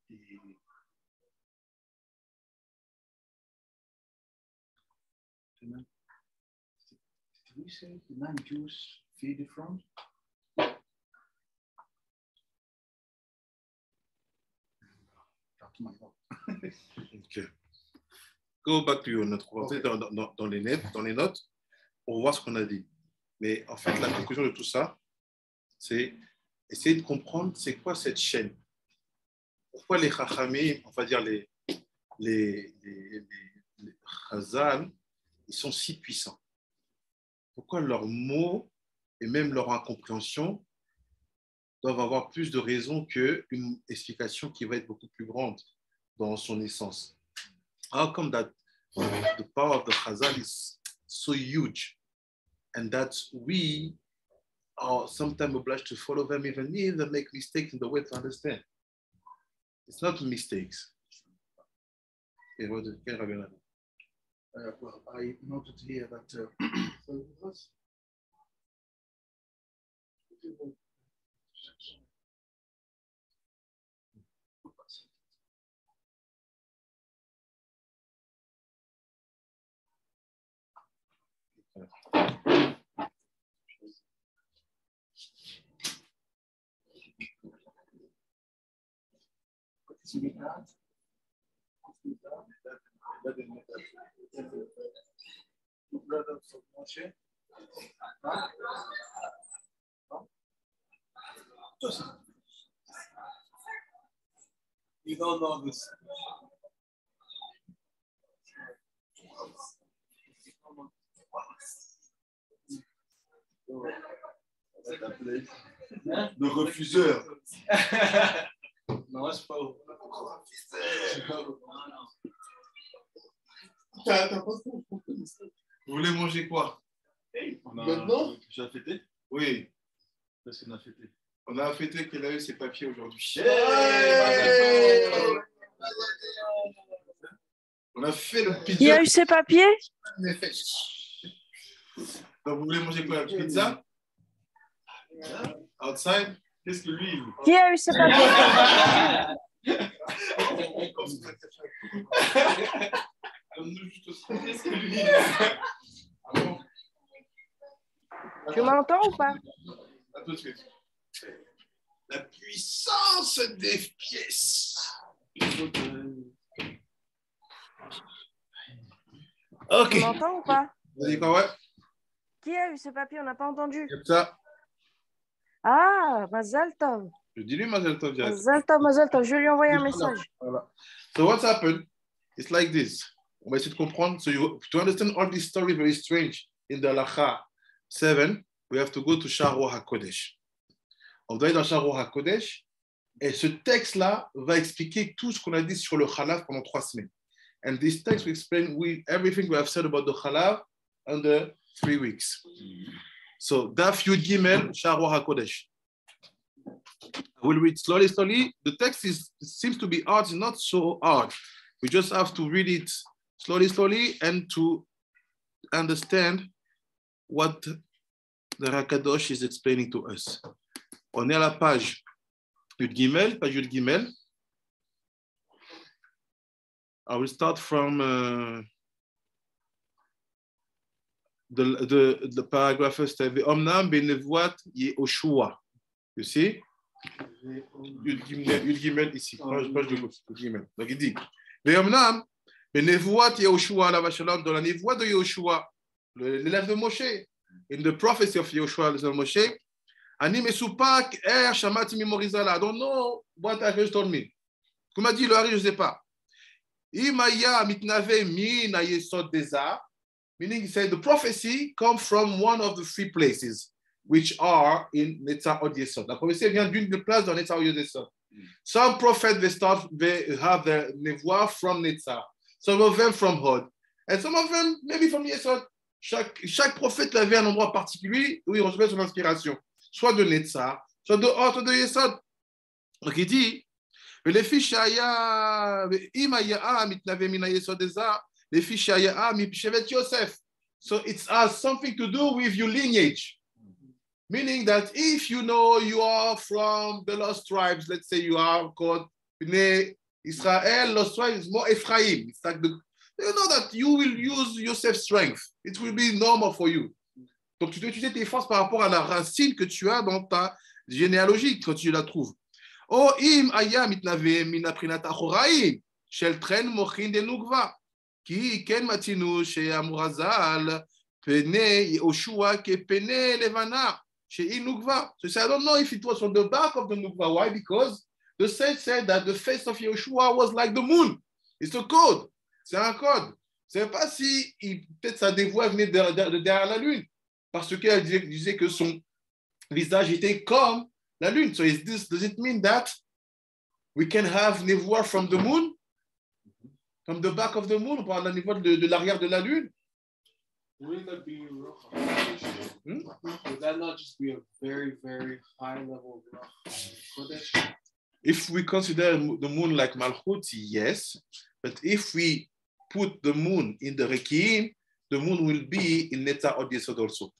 S2: did we say the non-Jews feed from? That's my fault.
S1: Okay. Go back to your note. On va rentrer dans les notes pour voir ce qu'on a dit. Mais en fait, la conclusion de tout ça, c'est essayer de comprendre c'est quoi cette chaîne. Pourquoi les Chachamim, on va dire les RaZal, ils sont si puissants. Pourquoi leurs mots et même leur incompréhension doivent avoir plus de raison qu'une explication qui va être beaucoup plus grande dans son essence. How come that the power of the RaZal is so huge and that we are sometimes obliged to follow them even if they make mistakes in the way to understand? It's not mistakes.
S2: Well, I noted here that brothers of Moshe. Just, you don't know this.
S3: That place.
S1: Le refuseur.
S4: Non, c'est pas vrai.
S1: Vous voulez manger quoi?
S3: Maintenant? Tu as fêté?
S1: Oui.
S3: Qu'est-ce qu'on a fêté?
S1: On a fêté qu'il a eu ses papiers aujourd'hui. On a fait le pizza.
S6: Qui a eu ses papiers?
S1: Donc, vous voulez manger quoi? La pizza? Outside?
S3: Qu'est-ce que lui?
S6: Qui a eu ses papiers?
S3: Qu'est-ce que lui?
S6: Tu m'entends ou pas?
S1: À tout de suite. La puissance des pièces. Ok.
S6: Tu m'entends ou pas?
S1: Vous dit quoi, ouais?
S6: Qui a eu ses papiers? On n'a pas entendu.
S1: Comme ça.
S6: Ah, Mazal Tov.
S1: Je dis lui, Mazel Tov.
S6: Mazal Tov, Mazal Tov. Je vais lui envoyer un message.
S1: Voilà. So what's happened? It's like this. On va essayer de comprendre. So to understand all this story very strange in the Halakha 7, we have to go to Sharo HaKodesh. On doit aller dans Sharo HaKodesh et ce texte-là va expliquer tout ce qu'on a dit sur le Chalav pendant 3 semaines. And this text will explain everything we have said about the Chalav under 3 weeks. So Daf Yud Gimel Sharo HaKodesh. I will read slowly. The text seems to be hard. It's not so hard. We just have to read it slowly, and to understand what the Rakadosh is explaining to us. On est à la page Yud Gimel, page Yud Gimel. I will start from the paragraph first. Omnam benevoat Yehoshua. You see? Yud Gimel ici, page de gauche. Yud Gimel. Donc il dit, Ve'omnam benevoat Yehoshua la vashalam, dans la névoie de Yehoshua, l'élève de Moshe, in the prophecy of Yehoshua the son of Moshe, Ani mesupak shamati mimorizala. I don't know what Arish told me. Comme a dit le Ari, je ne sais pas. Imaya mitnave min ayesod deza, meaning he said the prophecy comes from one of the 3 places, which are in Netzah Od Yesod. La prophétie vient d'une place dans Netzah Od Yesod. Some prophets they have their nevoah from Netzah, some of them from Hod, and some of them maybe from Yesod. Chaque prophète avait un endroit particulier où il recevait son inspiration, soit de Netzah, soit de Hod, soit de Yesod. Donc il dit, les fiches Imaya mitnave min ayesod deza, les fiches mi pshevet Yosef. So it has something to do with your lineage. Meaning that if you know you are from the lost tribes, let's say you are called Bnei Israel, lost tribes is more Ephraim. It's like you know that you will use Yosef's strength. It will be normal for you. Donc tu dois utiliser tes forces par rapport à la racine que tu as dans ta généalogie quand tu la trouves. Oh im aya mitnave min aprinat achoraim shel tren mochin de nugva ki ken matinu she'amur RaZal pene Yehoshua ke pene levana. So I don't know if it was from the back of the Nukva. Why? Because the sage said that the face of Yehoshua was like the moon. It's a code. C'est un code. C'est pas si peut-être sa dévoile venait de derrière la lune. Parce qu'elle disait que son visage était comme la lune. So does it mean that we can have névoie from the moon? From the back of the moon? On parle de la névoie de l'arrière de la lune?
S4: Wouldn't that be Would that not just be a very, very high level of Kodesh?
S1: If we consider the moon like Malchut, yes. But if we put the moon in the Rekiim, the moon will be in Netzah Od Yesod also.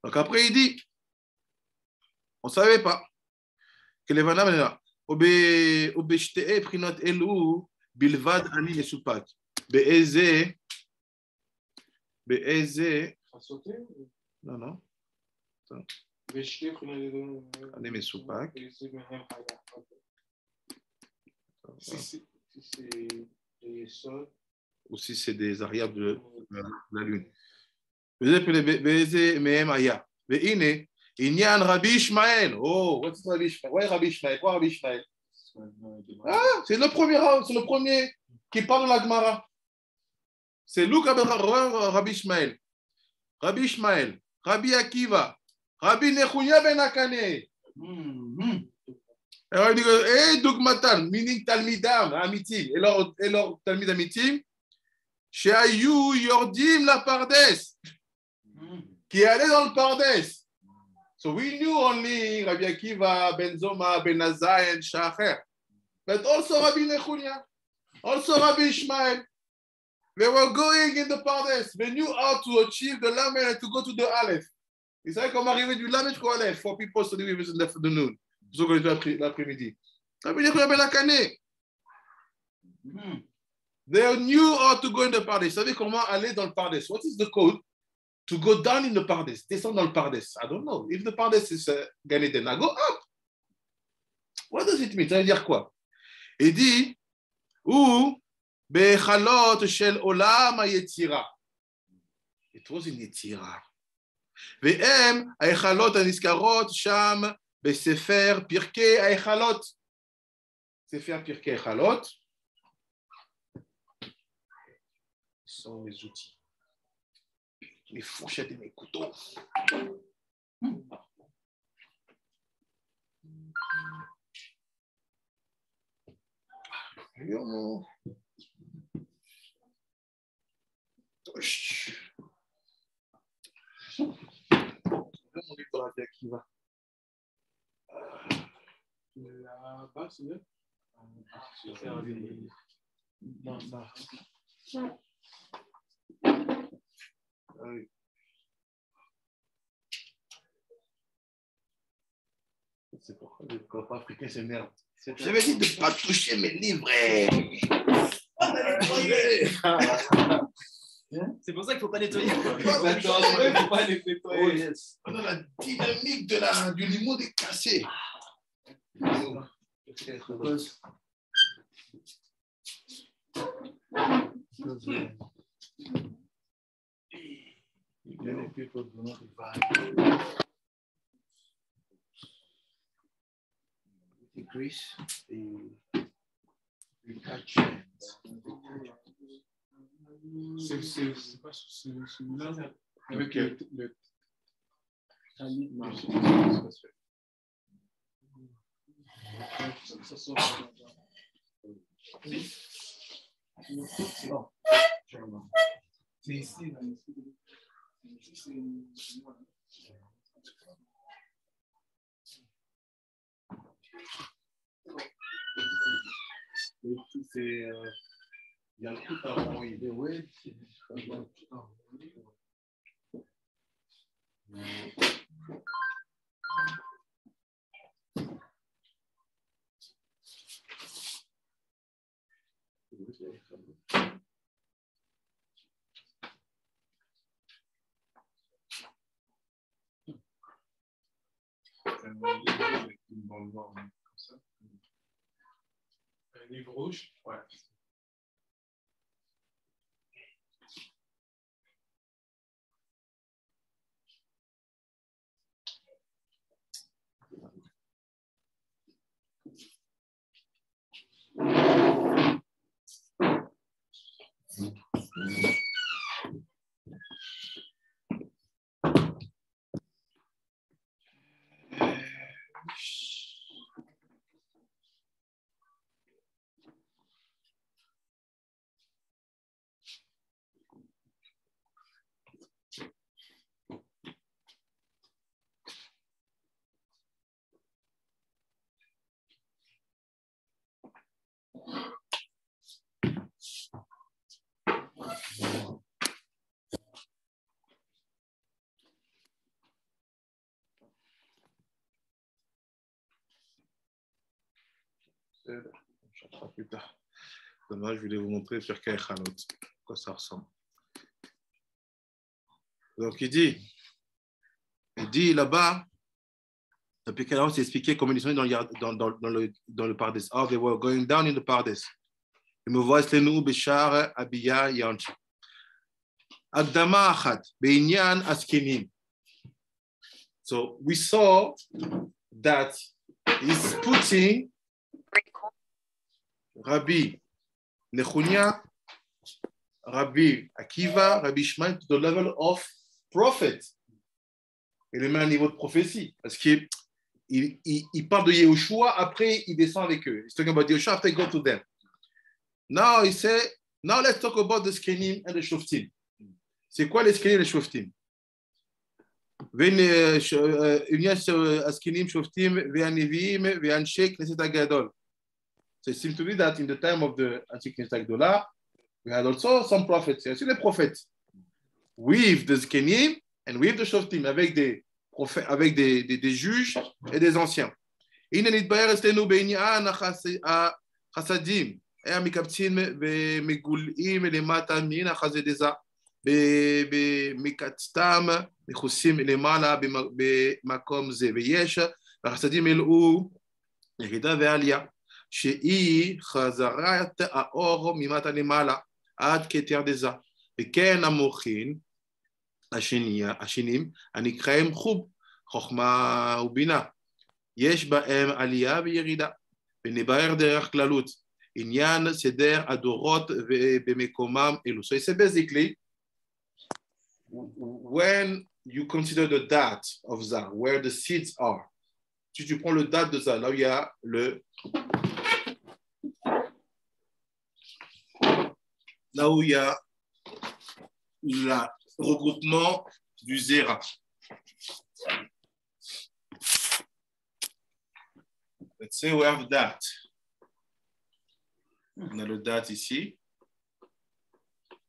S1: Donc après, il dit, on ne savait pas que les Vanam, Obeshtee Prinot Elu, Bilvad Ani Mesupak. Be'eze. Non. Ani Mesupak. Ou si c'est des arrières de la lune. Be'eze mehem aya. Ve'ine, Inyan Rabbi Ishmael. Oh, what's Rabbi Ishmael? Why Rabbi Ishmael? Quoi Rabbi Ishmael? Ah, c'est le premier qui parle de la Gemara. C'est Luc Rabbi Ishmael. Rabbi Ishmael. Rabbi Akiva, Rabbi Nechunya ben Akane. Alors il dit que, Dogmatan, meaning Talmidam, Amitim, et leur Talmid Amitim, Sheayu Yordim la Pardes, qui allait dans le Pardes. So we knew only Rabbi Akiva, Ben Zoma, Ben Azai, and Shacher, but also Rabbi Nechunya, also Rabbi Ishmael. They were going in the Pardes. They knew how to achieve the Lamed and to go to the Aleph. Ils savaient comment arriver du Lamed jusqu'au Aleph for people to live in the afternoon. So going to l'après-midi. Rabbi Nechunya ben Akane. They knew how to go in the Pardes. Ils savaient comment aller dans le Pardes. What is the code? To go down in the Pardes. Descendre dans le Pardes. I don't know. If the Pardes is Gan Eden, I go up. What does it mean? Ça veut dire quoi? Il dit, ou bechalot shel olam hayetira. It was in yetira. Ve'em hayechalot hanizkarot sham besefer pirkei hayechalot. Sefer pirkei hayechalot sont mes outils. Mes fourchettes et mes couteaux. Mon livre de Rabbi Akiva.
S4: Là-bas, c'est bien.
S1: Non, non. Oui. C'est pourquoi le copain africain s'énerve. J'avais dit de ne pas toucher mes livres.
S5: C'est pour ça qu'il ne faut pas nettoyer.
S4: Exactement, il ne faut pas les nettoyer.
S1: Oh, yes. On a la dynamique du limon est cassée. Many people do not value the grace, the attachment.
S4: C'est pas celui-là avec le Talmud. Ça sort. Non. C'est ici.
S1: C'est il y a tout à envoyer. Oui.
S4: Un livre rouge? Ouais.
S1: Plus tard. Dommage, je voulais vous montrer sur quel Hanot, quoi ça ressemble. Donc il dit là-bas, depuis qu'elle a expliqué comment ils sont dans le Pardes. Oh, they were going down in the Pardes. Et me voit Slenu Beshar Abiya Yanchi. Agdama Achat, Beinyan Askenim. So we saw that he's putting Rabbi Nechunya, Rabbi Akiva, Rabbi Ishmael to the level of prophet. et le met à un niveau de prophétie. Parce qu'il parle de Yehoshua, après il descend avec eux. He's talking about Yehoshua, after go to them. Now he said, now let's talk about the Skenim and the Shoftim. C'est quoi les Skenim et les Shoftim? Askenim, Shoftim, Ve'anivim, Ve'anshek, Knesset HaGadol. So it seems to be that in the time of the Anti-Knesset HaGadolah, we had also some prophets. Il y a aussi des prophètes. With the Skenim and with the Shoftim, avec des prophètes, avec des juges et des anciens. הנה נתבהר אצלנו בעניין החסדים, המקבצים ומגולעים למטה מן החסדיזה, במקצתם מכוסים למעלה במקום זה, ויש החסדים מילאו ירידה ועלייה, שהיא חזרת האור ממטה למעלה עד כתר דזה, וכן המוחין השנים הנקראים חוב, חוכמה ובינה, יש בהם עלייה וירידה, ונבהר דרך כללות, עניין סדר הדורות במקומם אלו. So it's basically, when you consider the date of Za, where the seeds are, si tu prends le date de Za, là où il y a le regroupement du Zera. Let's say we have that. On a le date ici.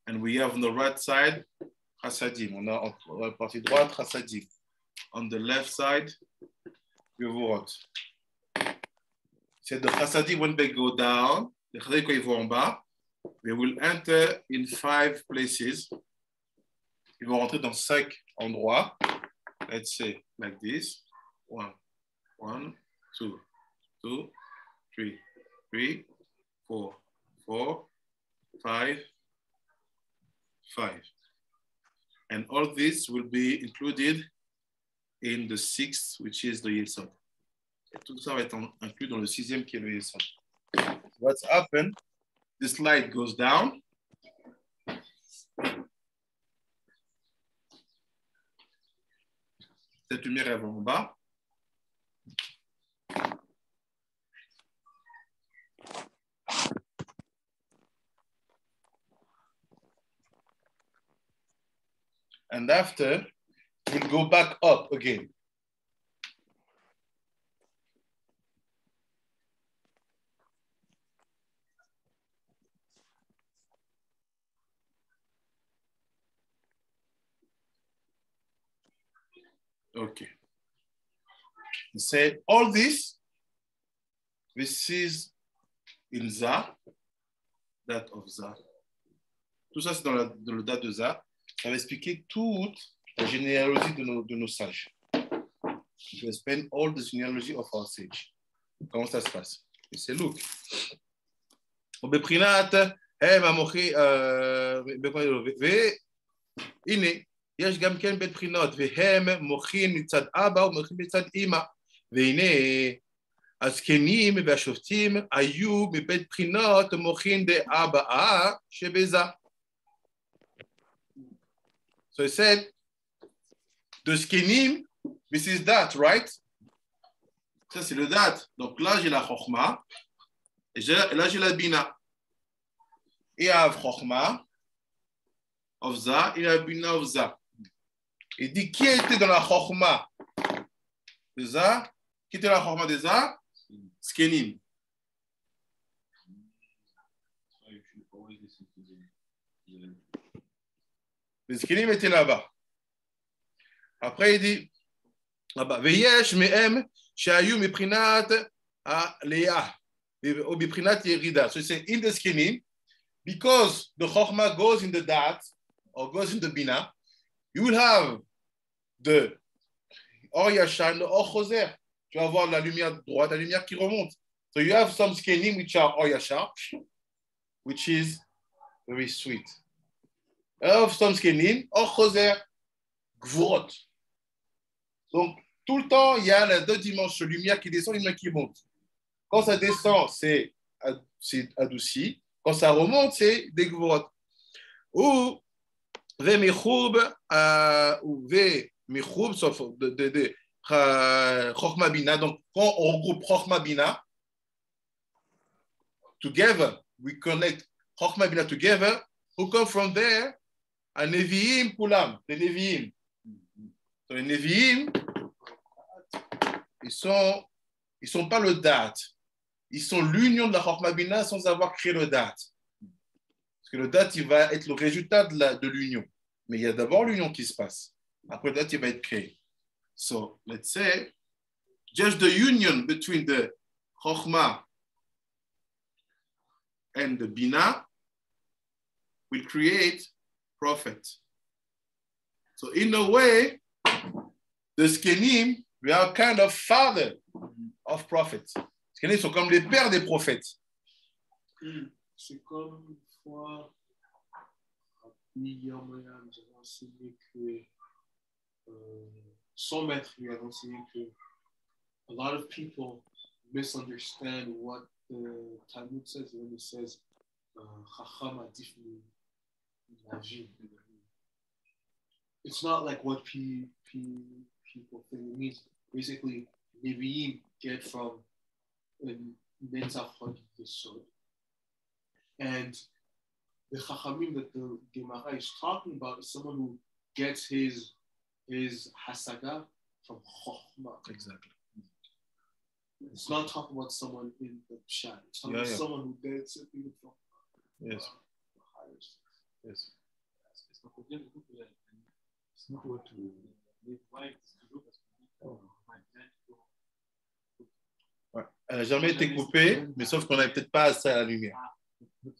S1: And we have on the right side, Chassadim. On a la partie droite, Chassadim. On the left side, Gevurot. C'est the Chassadim when they go down, les Chassadim quand ils vont en bas, they will enter in 5 places. Ils vont rentrer dans 5 endroits. Let's say like this. 1, 2, 2, 3, 3, 4, 4, 5, 5. And all this will be included in the 6th, which is the Yesod. Tout ça va être inclus dans le 6e qui est le Yesod. What's happened? This light goes down. Cette lumière elle va en bas. And after, we'll go back up again. Okay. He said, all this is in Za, date of Za. Tout ça, c'est dans le date de Za. Ça va expliquer toute la généalogie de nos sages. Je vais explain all the genealogy of our sage. Comment ça se passe? Et c'est Luke. ובבחינת הם המוחים, והנה, יש גם כן בית בחינות, והם מוחים מצד אבא ומוחים מצד אמא. והנה, הזקנים והשופטים היו מבית בחינות מוחים דאבא שבזה. So he said, the skenim, this is that, right? Ça, c'est le date. Donc là, j'ai la chokhma. Et là, j'ai la bina. Et à chokhma, of za, et la bina of za. Il dit, qui était dans la chokhma de za? Qui était dans la chokhma de za? Skenim. Le skenim était là-bas. Après, il dit, là-bas, Veyesh me'em shayu miprinat leah, ou miprinat yerida. So he said, in the skenim, because the chokhmah goes in the dat, or goes in the bina, you will have the or yashar, the or choser. Tu vas avoir la lumière droite, la lumière qui remonte. So you have some skenim which are or yashar, which is very sweet. Of some skenim, or choser, gvurot. Donc, tout le temps, il y a les 2 dimensions, lumière qui descend, lumière qui monte. Quand ça descend, c'est adouci. Quand ça remonte, c'est des gvurot. Ou ve mechoub, ou ve Michoub, sauf de Chokhmah Bina. Donc, quand on regroupe Chokhmah Bina, together, we connect Chokhmah Bina together, who come from there, and Nevi'im Kulam, les Nevi'im. So, les Nevi'im, ils sont pas le date. Ils sont l'union de la Chokhmah Bina sans avoir créé le date. Parce que le date, il va être le résultat de l'union. Mais il y a d'abord l'union qui se passe. Après le date, il va être créé. So, let's say, just the union between the Chokhmah and the Bina will create prophet. So in a way, the Skenim, we are kind of father of prophets. Skenim sont comme les pères des prophètes.
S4: C'est comme une fois, William nous a enseigné que son maître lui a enseigné que a lot of people misunderstand what the Talmud says when it says Chacham adif min. It's not like what people think it means. Basically, Nevi'im get from Netzach Yesod. And the Chachamim that the Gemara is talking about is someone who gets his Hasaga from Chokhmah.
S1: Exactly.
S4: It's not talking about someone in the Pshat. It's talking about someone who gets it from
S1: Yes.
S4: the higher stuff.
S1: Yes.
S5: Est-ce qu'on peut dire du coup que c'est not what to live right toujours parce qu'on dit
S1: Ouais. Elle n'a jamais été coupée, mais sauf qu'on n'avait peut-être pas assez à la lumière.
S5: le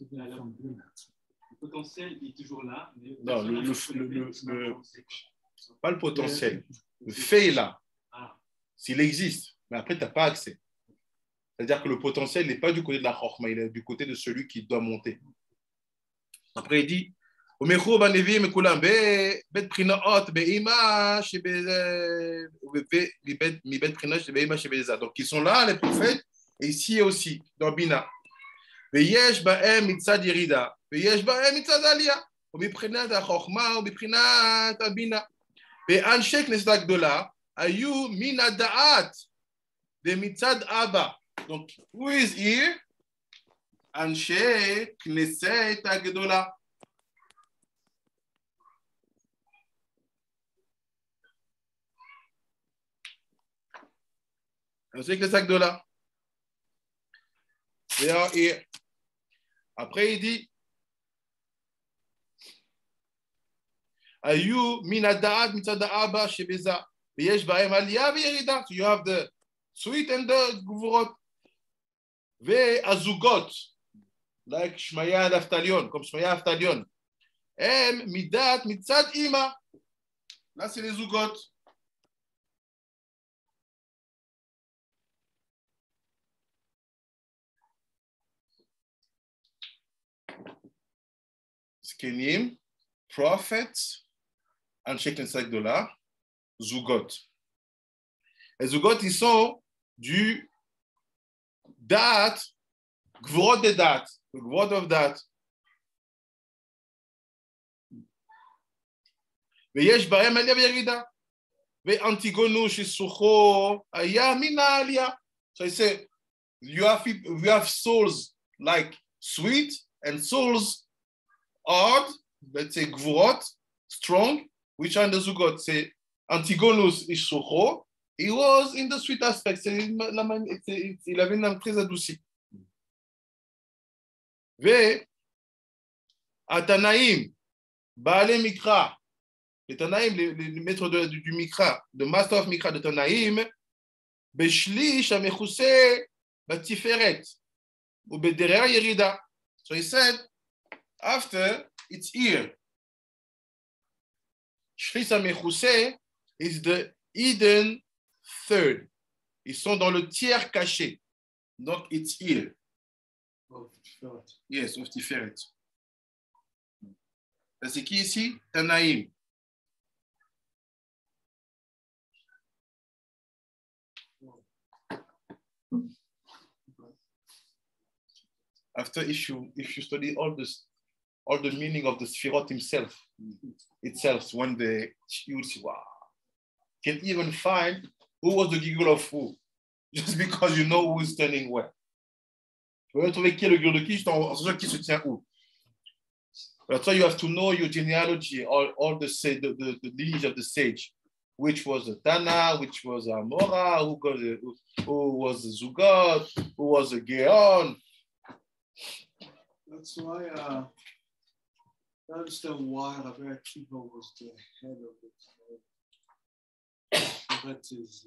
S5: potentiel est toujours là. Mais
S1: Non, pas le potentiel. Le fait est là. S'il existe, mais après, tu n'as pas accès. C'est-à-dire que le potentiel n'est pas du côté de la Chokhmah, il est du côté de celui qui doit monter. Après, il dit donc, ils sont là, les prophètes, et ici aussi, dans Bina. ויש בהם מצד ירידה, ויש בהם מצד עלייה, ומבחינת החוכמה ומבחינת הבינה. ואנשי כנסת הגדולה היו מן הדעת ומצד אבא. Donc, who is here? אנשי כנסת הגדולה. אנשי כנסת הגדולה. They are here. Après, il dit Ayu minadaat mitzad ha'aba shebeza ויש בהם עלייה וירידה. So you have the sweet and the gvurot. והזוגות, like שמעיה נפתליון, comme שמעיה נפתליון, הם מידת מצד אימא. Là, c'est les זוגות. Skenim, prophets, אנשי כנסת גדולה, זוגות. Les זוגות, ils sont du דעת, גבורות דעת, גבורות of דעת. ויש בהם עלייה וירידה. ואנטיגונוס שסוחו היה מן העלייה. So I say, you have souls like sweet and souls odd, let's say gvurot, strong, which are in the zugot. Say Antigonus is socho. He was in the sweet aspect. Il avait une âme très adoucie. Ve Atanaim, Baale Mikra, les Tanaim, les maîtres du Mikra, the master of Mikra de Tanaim, Beshlish Amechuse Batiferet, ou Bederer Yerida. So he said, after it's here. Shlish Amechuse is the hidden third. Ils sont dans le tiers caché. Donc, it's here.
S4: Of Tiferet.
S1: Yes, of Tiferet. C'est qui ici? Tanaïm. After, if you study all the meaning of the Sefirot itself, when you will see, wow, can even find who was the giggle of who, just because you know who's standing where. Tu peux trouver qui est le giggle de qui, juste en sachant qui se tient où. That's why you have to know your genealogy, all the lineage of the sage, which was a Tana, which was a Mora, who was a Zugot, who was a Geon.
S4: That's why I understand why Rabbi Akiva was the head of it. That is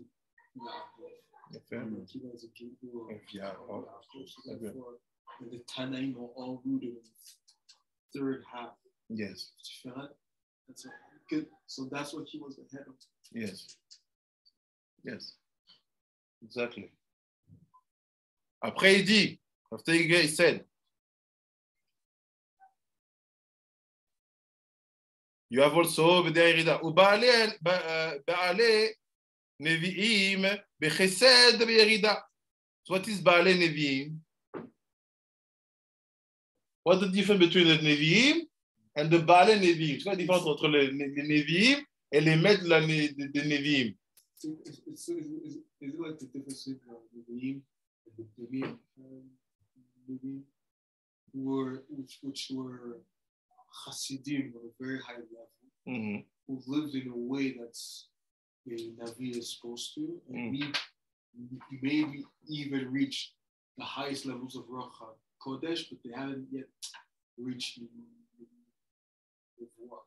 S4: Akiva is a Gibor. And the Tanaim are all rooted in the third half.
S1: Yes.
S4: That's good. So that's what he was the head of.
S1: Yes. Yes. Exactly. Après, il dit, after he said, you have also B'derida. U'ba'ale nevi'im b'chesed b'yerida. So what is Ba'ale nevi'im? What's the difference between the nevi'im and the Ba'ale nevi'im? C'est quoi la différence entre les nevi'im et les maîtres de nevi'im?
S4: Is it like the difference between the nevi'im and the nevi'im which were Hasidim on a very high level, who lived in a way that's a Navi is supposed to, and maybe even reach the highest levels of Ruach Kodesh, but they haven't yet reached the war.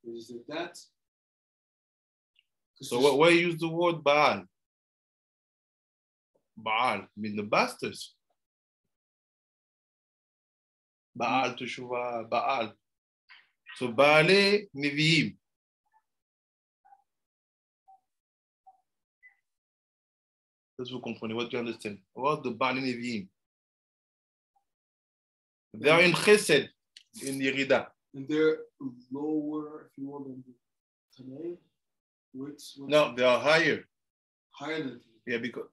S4: Is it that?
S1: So why use the word Baal? Baal, mean the bastards. Baal Teshuvah, Baal. So Baale Nevi'im. That's what you comprenez, what you understand. What the Baale Nevi'im? They are in Chesed, in Yerida.
S4: And they're lower, if you want, than the Tanai?
S1: No, they are higher.
S4: Higher than Tanai.
S1: Yeah, because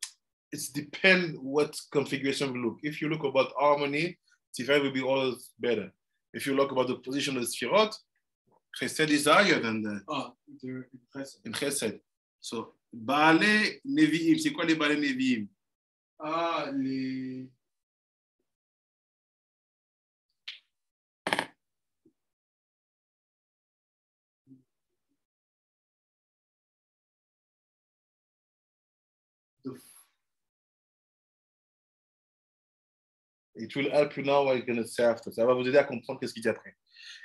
S1: it depends what configuration we look. If you look about harmony, Sefirot will be always better. If you look about the position of the Sefirot, Chesed is higher than the...
S4: They're in Chesed.
S1: In Chesed. So, Baale Nevi'im, c'est quoi les Baale Nevi'im?
S4: Les...
S1: It will help you now what you're going to say after. Ça va vous aider à comprendre qu'est-ce qu'il dit après.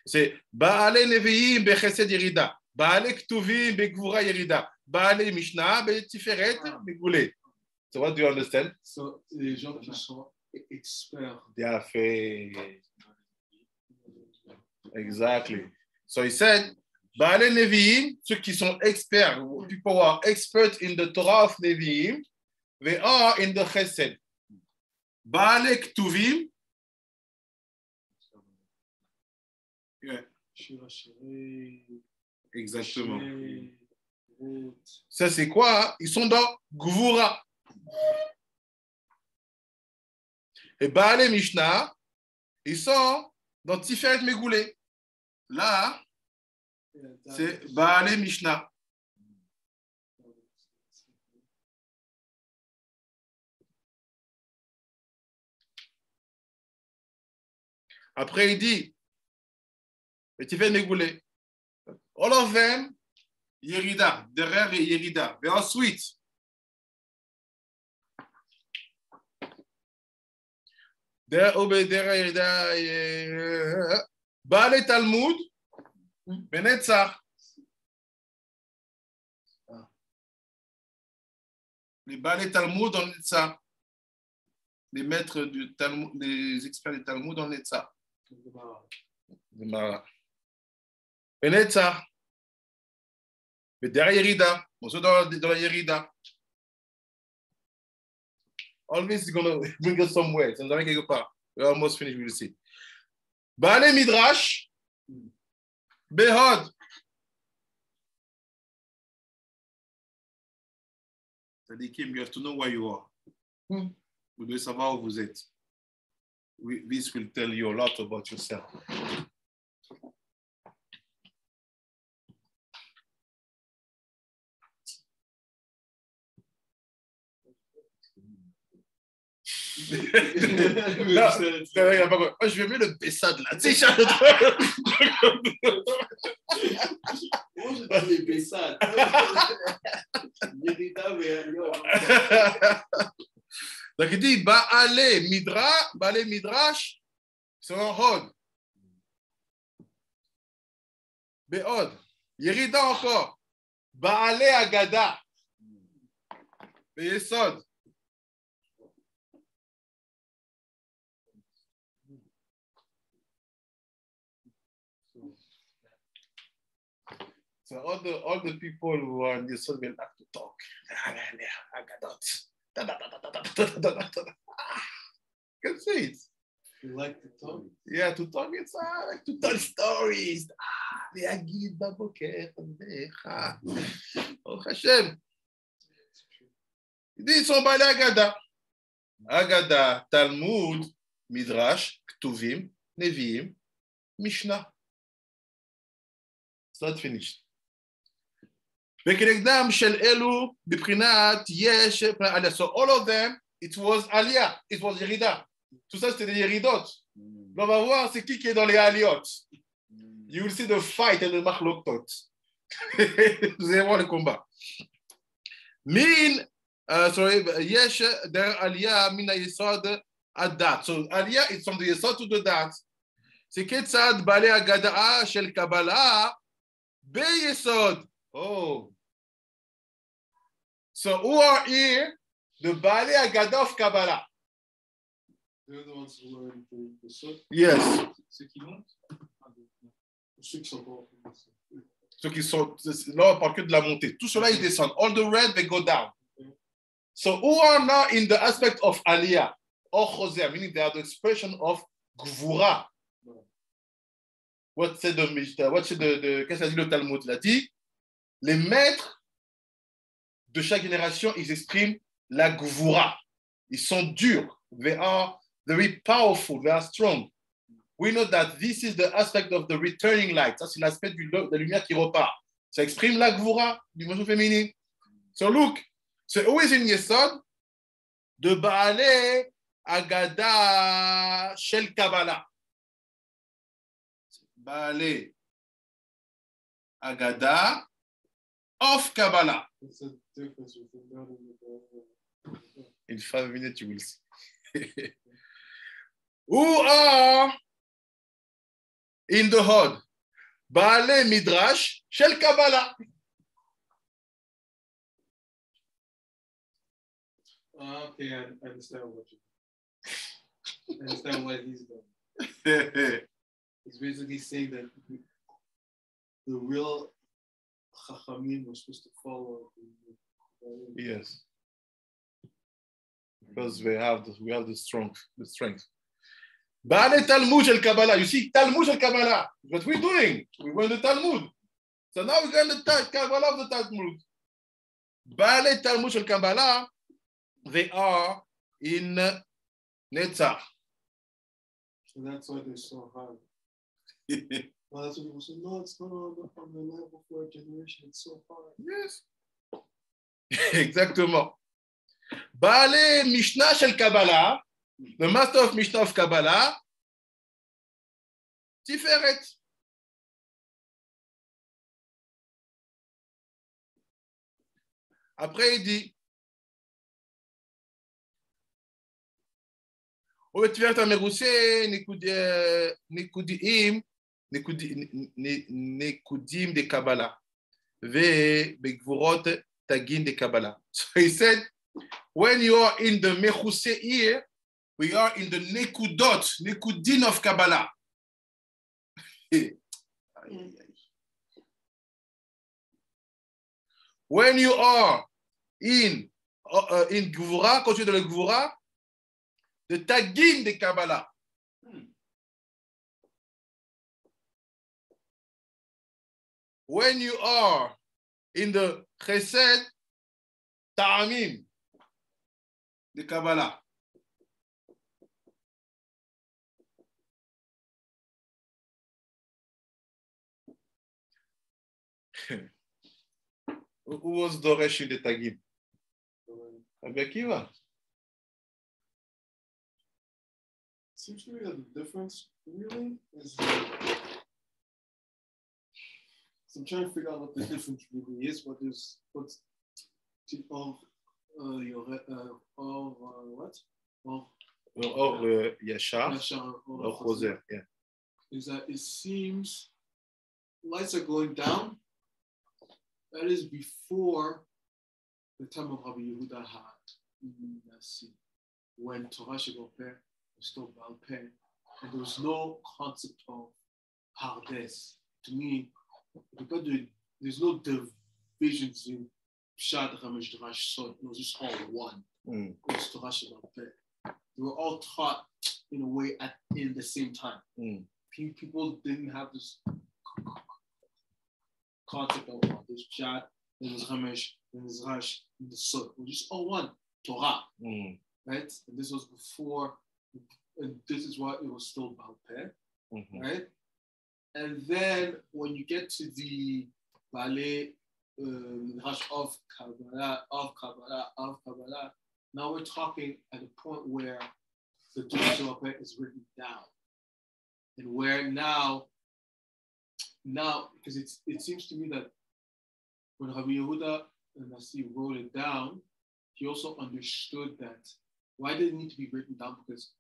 S1: C'est Baale Nevi'im bechesed yerida. Baale Ktuvim begvura yerida. Baale Mishnah betiferet begule. So what do you understand?
S4: So les gens qui sont experts.
S1: They are fait. Exactly. So he said, Baale Nevi'im, ceux qui sont experts, people who are experts in the Torah of Nevi'im, they are in the Chesed. Baale Ktuvim. Yeah. Exactement. Ça, c'est quoi? Ils sont dans Gvura. Et Baale Mishnah, ils sont dans Tiferet Megoulé. Là, c'est Baale Mishnah. Après, il dit, Tiferet Megoulé. All of them, Yerida, derrière Yerida. Et ensuite, derrière Yerida, Baale Talmud, Benetzach. Les Baale Talmud dans Netzach. Les maîtres du Talmud, les experts du Talmud dans Netzach. Benetzach. Mais derrière Yerida, on se dans la Yerida. All this is going to bring us somewhere. Ça nous amène quelque part. We're almost finished, we'll see. Baale Midrash, Behod. C'est-à-dire que you have to know where you are. Vous devez savoir où vous êtes. This will tell you a lot about yourself. Non, il y a pas quoi. Moi, je vais mettre le Bessad là. Tu sais, Charles.
S4: Moi, je donne les Bessades.
S1: Donc, il dit Baalé Midrash, c'est un Hod. Be'od. Yerida encore. Baalé Agada. Be'yesod. So all the people who are in this will have to talk. You can see it.
S4: You like to talk?
S1: Yeah, to talk, it's like to tell stories. Oh Hashem. Il dit, ils sont balés Agada. Agada, Talmud, Midrash, Ktuvim, Nevi'im, Mishnah. It's not finished. וכנגדם של אלו בבחינת יש עלייה. So all of them, it was aliyah, it was ירידה. Tout ça, c'était des yéridot. On va voir c'est qui est dans les aliyot. You will see the fight and the machloktot. Vous allez voir le combat. יש der aliyah מן היסוד עד דת. So aliyah is from the יסוד to the דת. זה כיצד בעלי הגדעה של קבלה ביסוד. Oh. So who are here? The Baalei Agada of Kabbalah.
S4: They're the ones who learn the Sut.
S1: Yes.
S4: Ceux qui montent. Ceux qui sont pas.
S1: Ceux qui sont là, on parle que de la montée. Tout cela, ils descendent. All the red, they go down. So who are now in the aspect of Aliyah or Chosea, meaning they are the expression of Gvura. Qu'est-ce que ça dit le Talmud? Il a dit, les maîtres de chaque génération, ils expriment la Gvura. Ils sont durs. They are very powerful. They are strong. We know that this is the aspect of the returning light. Ça, c'est l'aspect de la lumière qui repart. Ça exprime la Gvura, dimension féminine. So look, so who is in Yesod? De Baalei Agada Shel Kabbalah. Baalei Agada of Kabbalah.
S4: What's the difference between building the
S1: In 5 minutes, you will see. Who are in the Hod? Baalei Midrash Shel Kabbalah.
S4: Okay, I understand what you. I understand what he's doing. He's basically saying that the real Chachamim were supposed to follow.
S1: Yes. Because we have the strength. Baalei Talmud Shel Kabbalah. You see, Talmud Shel Kabbalah. What we're doing? We're going to Talmud. So now we're going to Kabbalah of the Talmud. Baalei Talmud Shel Kabbalah. They are in Netzach.
S4: So that's why they're so hard. Well, that's what people say. No, it's not on the level for a generation. It's so hard.
S1: Yes. Exactement. Baalei Mishnah Shel Kabbalah, the master of Mishnah of Kabbalah, Tiferet. Après, il dit, ובתפארת המרוסה נקודים דקבלה ובגבורות תגין דקבלה. So he said, when you are in the mechuse here, we are in the nekudin of Kabbalah. When you are in Gvura, quand tu es dans le Gvura, the tagin de Kabbalah. When you are in the chesed ta'amim de Kabbalah. Who was Doresh in the tagim? Rabbi Akiva.
S4: seems to me that the difference really is. So I'm trying to figure out what the difference really is. What's what?
S1: Yashar, or Choser, yeah.
S4: Is that it seems lights are going down. That is before the time of Rabbi Yehuda HaNasi, when Torah Shebal Peh was still Baal Peh, and there was no concept of Pardes. To me, because there's no divisions in Pshat, Ramesh, Drash, Sod. It was just all one. It was Torah Shebal Peh. They were all taught in a way in the same time. People didn't have this concept of this Pshat, there was Ramesh, there was Rash, and the Sod. It was just all one Torah, right? And this was before, and this is why it was still Baal Peh, right? And then when you get to the Ballet Rash of Kabbalah, now we're talking at a point where the Torah Shebal Peh is written down, and where now, because it seems to me that when Rabbi Yehuda HaNasi wrote it down, he also understood that why did it need to be written down? Because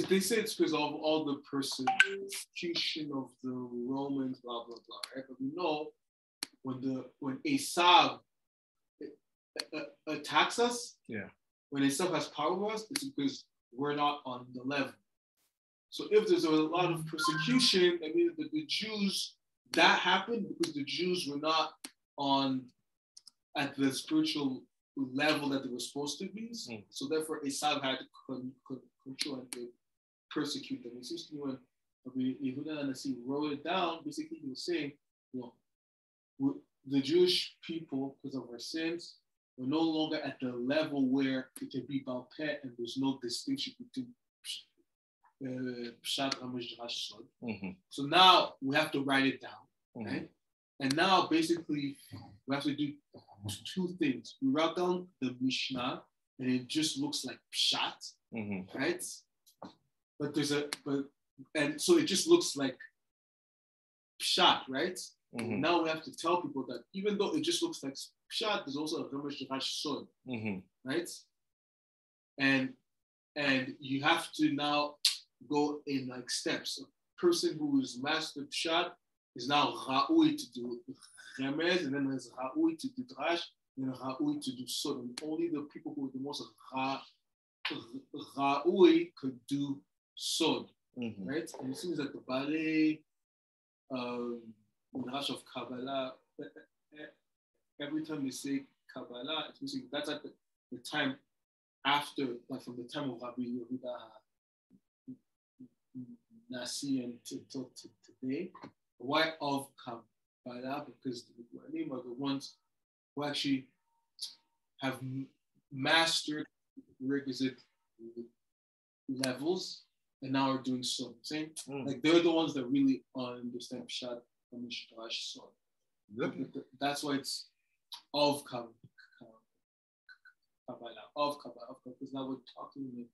S4: they say it's because of all the persecution of the Romans, blah blah blah, right? But we know when Esav attacks us, when Esav has power over us, it's because we're not on the level. So if there's a lot of persecution, I mean that the Jews, that happened because the Jews were not at the spiritual level that they were supposed to be. So therefore Esav had control and they persecute them. It seems to me when Yehuda HaNasi wrote it down, basically he was saying, the Jewish people, because of our sins, were no longer at the level where it can be Baal Peh and there's no distinction between Pshat, Ramesh, Drash, Sod. So now we have to write it down, right? And now basically we have to do two things. We write down the Mishnah and it just looks like Pshat, right? And so it just looks like Pshat, right? Now we have to tell people that even though it just looks like Pshat, there's also a Ramesh, Drash, Sod, right? And you have to now go in like steps. A person who is master Pshat is now Ra'ui to do Remez, and then there's Ra'ui to do Drash, and then Ra'ui to do Sod. And only the people who are the most Ra'ui could do Sod, right? And it seems that the Ballet, Drash of Kabbalah, every time they say Kabbalah, it's basically that's at the time after, like from the time of Rabbi Yehuda HaNasi and till today. Why of Kabbalah? Because the Kohanim are the ones who actually have mastered requisite levels and now are doing so. Saying like they're the ones that really understand Pshat, Ramesh, Drash, Sod. That's why it's of Kabbalah, because now we're talking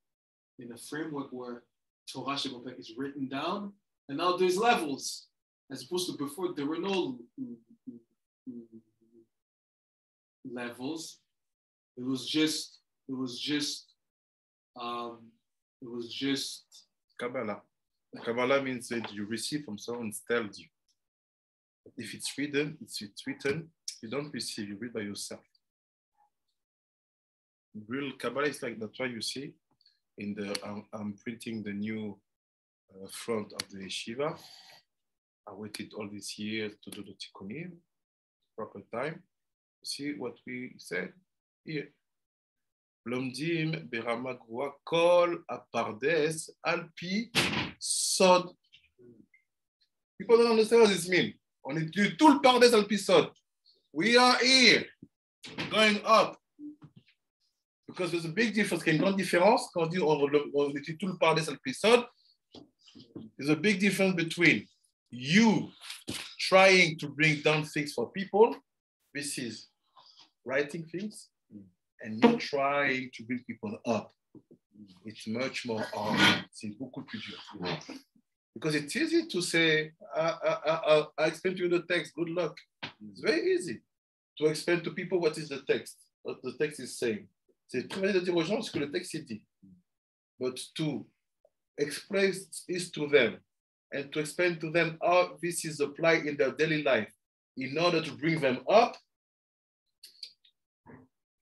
S4: in a framework where Torah Shebal Peh is written down, and now there's levels, as opposed to before there were no levels. It was just
S1: Kabbalah. Kabbalah means that you receive from someone tells you. If it's written, it's written. You don't receive, you read by yourself. Real Kabbalah is like that's why you see in the I'm printing the new front of the yeshiva. I waited all these years to do the tikkunim, proper time. See what we said here. Lomdim berama grua kol apardes alpi sod. People don't understand what this means. On est tout le pardes alpi sod. We are here, going up. Because there's a big difference. Il y a une grande différence quand on dit on étudie tout le pardes alpi sod. There's a big difference between you trying to bring down things for people, this is writing things, and you trying to bring people up. it's much more hard. C'est beaucoup plus dur. Because it's easy to say, I explain to you the text, good luck. It's very easy to explain to people what is the text, what the text is saying. C'est très facile de dire aux gens ce que le texte dit. But to express this to them and to explain to them how this is applied in their daily life in order to bring them up,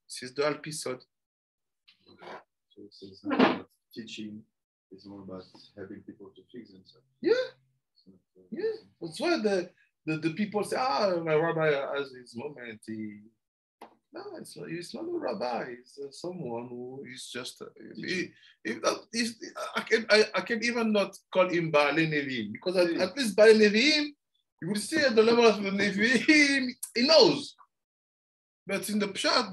S1: this is the episode.
S3: So it's not about teaching, it's more about helping people to fix themselves.
S1: Yeah. Yeah. That's why the people say, my rabbi has his moment. No, it's not a rabbi. It's someone who is just. I can even not call him Baalei Nevi'im because at least Baalei Nevi'im, you will see at the level of the Nevi'im, he knows. But in the Pshat,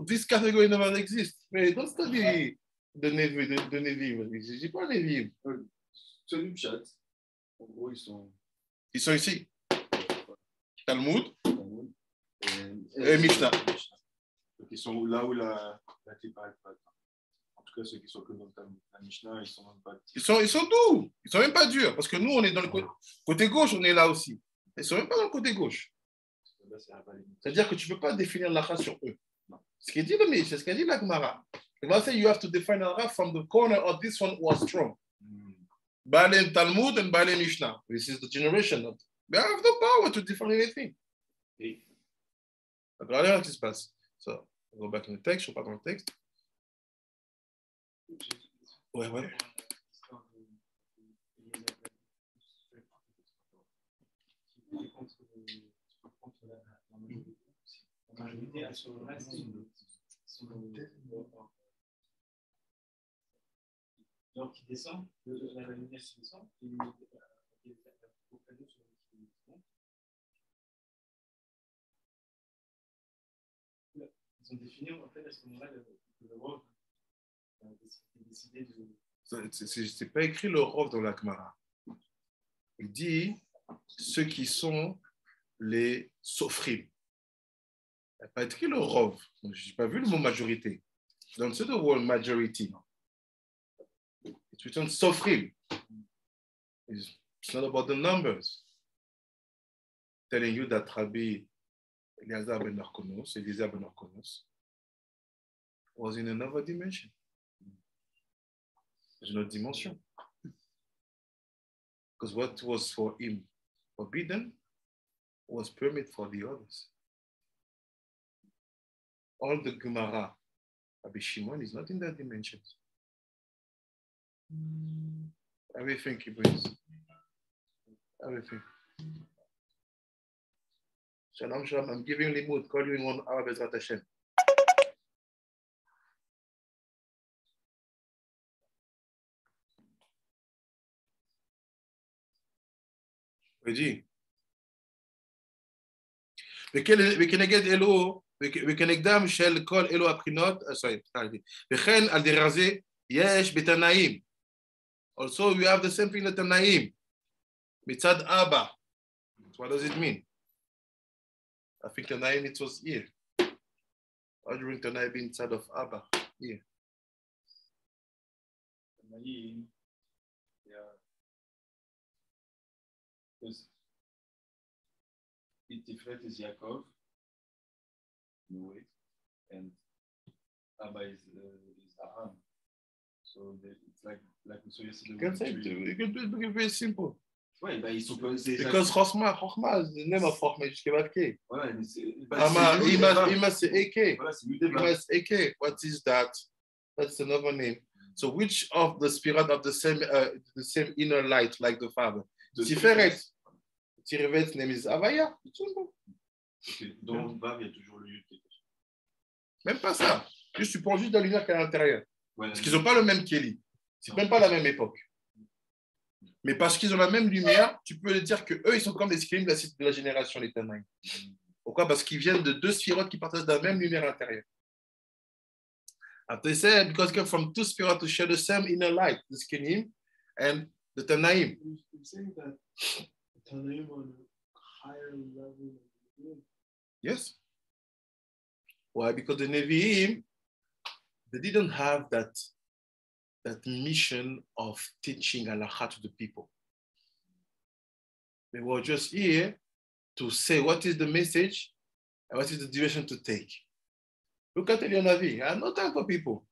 S1: this category never exists. Don't study the Nevi'im. Je pas Nevi'im.
S3: Sur le Pshat, en gros,
S1: ils sont ici. Talmud
S3: et
S1: Mishnah.
S3: Donc, ils sont là où la clip n'arrête pas. En tout cas, ceux qui sont que dans la Mishnah, ils sont même pas.
S1: Ils sont doux. Ils sont même pas durs. Parce que nous, on est dans le côté gauche, on est là aussi. Ils sont même pas dans le côté gauche. C'est-à-dire que tu ne peux pas définir l'Akha sur eux. Ce qui dit le Mish, c'est ce qu'a dit la Gemara. Il va dire, you have to define l'Akha from the corner of this one was strong. Baalei Talmud and Baalei Mishnah. This is the generation. They have no power to define anything. Regardez ce qui se passe. So, on go back in the text, je ne suis pas dans le texte. Ouais.
S5: Donc, qui descend, la lumière qui descend, et ils ont défini en fait à ce moment-là le rôle décidé de.
S1: C'est pas écrit le rov dans la Gemara. Il dit ceux qui sont les sofrim. Il n'a pas écrit le rov. Je n'ai pas vu le mot majorité. Don't say the word majority. It's written sofrim. It's not about the numbers. Telling you that Rabbi Eliezer ben Narkonos was in another dimension. There's no dimension. Because what was for him forbidden was permitted for the others. All the Gemara, Rabbi Shimon is not in that dimension. Everything he brings. Everything. Shalom, shalom. I'm giving you limud. Call you in 1 hour, Bezrat Hashem. Ready? וכנגד אלו, וכנגדם של כל אלו הבחינות, וכן על דרך זה יש בתנאים. Also, we have the same thing in תנאים. מצד אבא. What does it mean? I think תנאים it was here. Why during תנאים being inside of אבא? Here.
S3: תנאים, because Tiferet is Yaakov, and Abba is Aram. So it's like we saw yesterday.
S1: You can say it. You can be very simple.
S3: Ouais, bah, ils sont pas.
S1: Because Chochma is the name of Chochma, jusqu'à Vavke.
S3: Ouais, mais c'est.
S1: Ima c'est AK.
S3: Voilà, c'est
S1: Ima is AK. What is that? That's another name. So which of the spirit of the same inner light, like the Father? Tiferet. Tirevet's name is Avaya.
S3: Okay. Dans le Vav, il y a toujours le Yud.
S1: Même pas ça. Tu prends juste la lumière qui est à l'intérieur.
S3: Ouais,
S1: parce qu'ils n'ont pas le même Kéli. C'est même pas la même époque. Mais parce qu'ils ont la même lumière, tu peux dire qu'eux, ils sont comme les Kélim de la génération, les Tanaïm. Pourquoi? Parce qu'ils viennent de deux Sefirot qui partagent la même lumière intérieure. They say because they come from two Sefirot to share the same inner light, the Kelim and the Tanaim.
S4: You're saying that Tanaim on a higher level of the
S1: Yes. Why? Because the Nevi'im, they didn't have that that mission of teaching Halakha to the people. They were just here to say what is the message and what is the direction to take. Look at Elionavi. I have no time for people.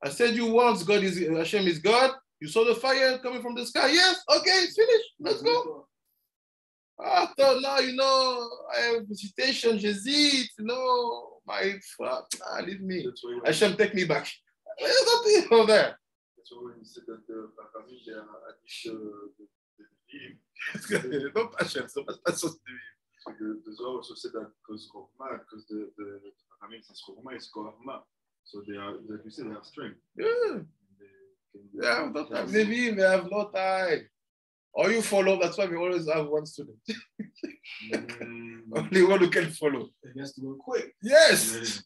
S1: I said you once Hashem is God. You saw the fire coming from the sky. Yes, okay, it's finished. Let's go. After now, I have visitation, j'hésite, leave me. Hashem, take me back. There's nothing over there.
S3: That's why when you said that the family, they are addicted to
S1: Non, Hashem, c'est pas ça.
S3: the Zohar also said that because the family is Chorma, it's Korma. So they are, like you said, they have strength.
S1: Yeah. They have no time. Maybe they have no time. Or you follow, that's why we always have one student. Only one who can follow.
S4: It has to go quick.
S1: Yes.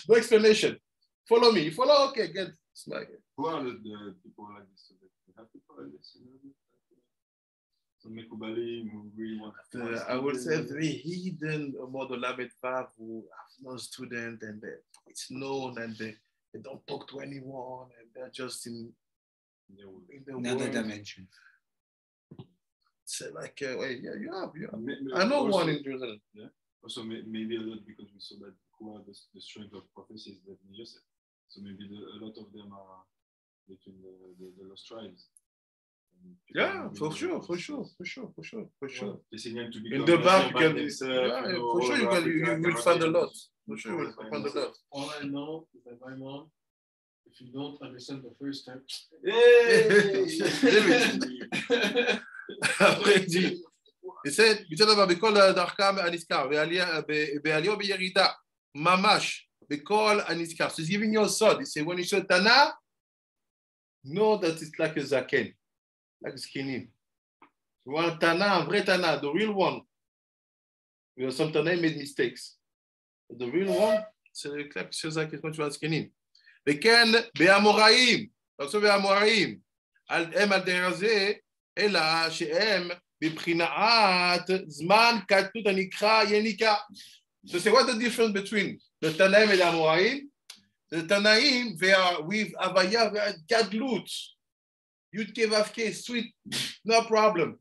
S1: No explanation. Follow me. You follow? Okay, good.
S3: Who are the people like this? We have people like this. So Mekubali, who really want to.
S1: I would say very hidden model Lamed Vav who have no student and it's known and they don't talk to anyone and they're just in the
S7: Another
S1: world.
S7: dimension.
S1: So like, you have. I know also, one in Jerusalem.
S3: Yeah. Also, maybe a lot because we saw that who are the strength of prophecies that Joseph. So maybe a lot of them are between the lost tribes.
S1: Yeah, for sure.
S3: Well,
S1: in the back, you can. For sure, you will find a lot. For sure, you will find a lot.
S4: All I know is that my mom, if you don't understand the first time,
S1: he said, בכל דרכה הנזכר, בעליו בירידה, ממש, בכל הנזכר. So he's giving you a sword. He said, when you show Tana, know that it's like a zaken, like a skinny. You want Tana, a vrai Tana, the real one. Some Tana made mistakes. But the real one, c'est like a skinny. וכן, באמוראים, also באמוראים, הם על דרך זה, אלא שהם בבחינת זמן קטנות הנקרא יניקה. So say what's the difference between the Tanaim and the Amoraim? The Tanaim, they are with Avaya, they are gadlut. Yud Kevavke, sweet, no problem.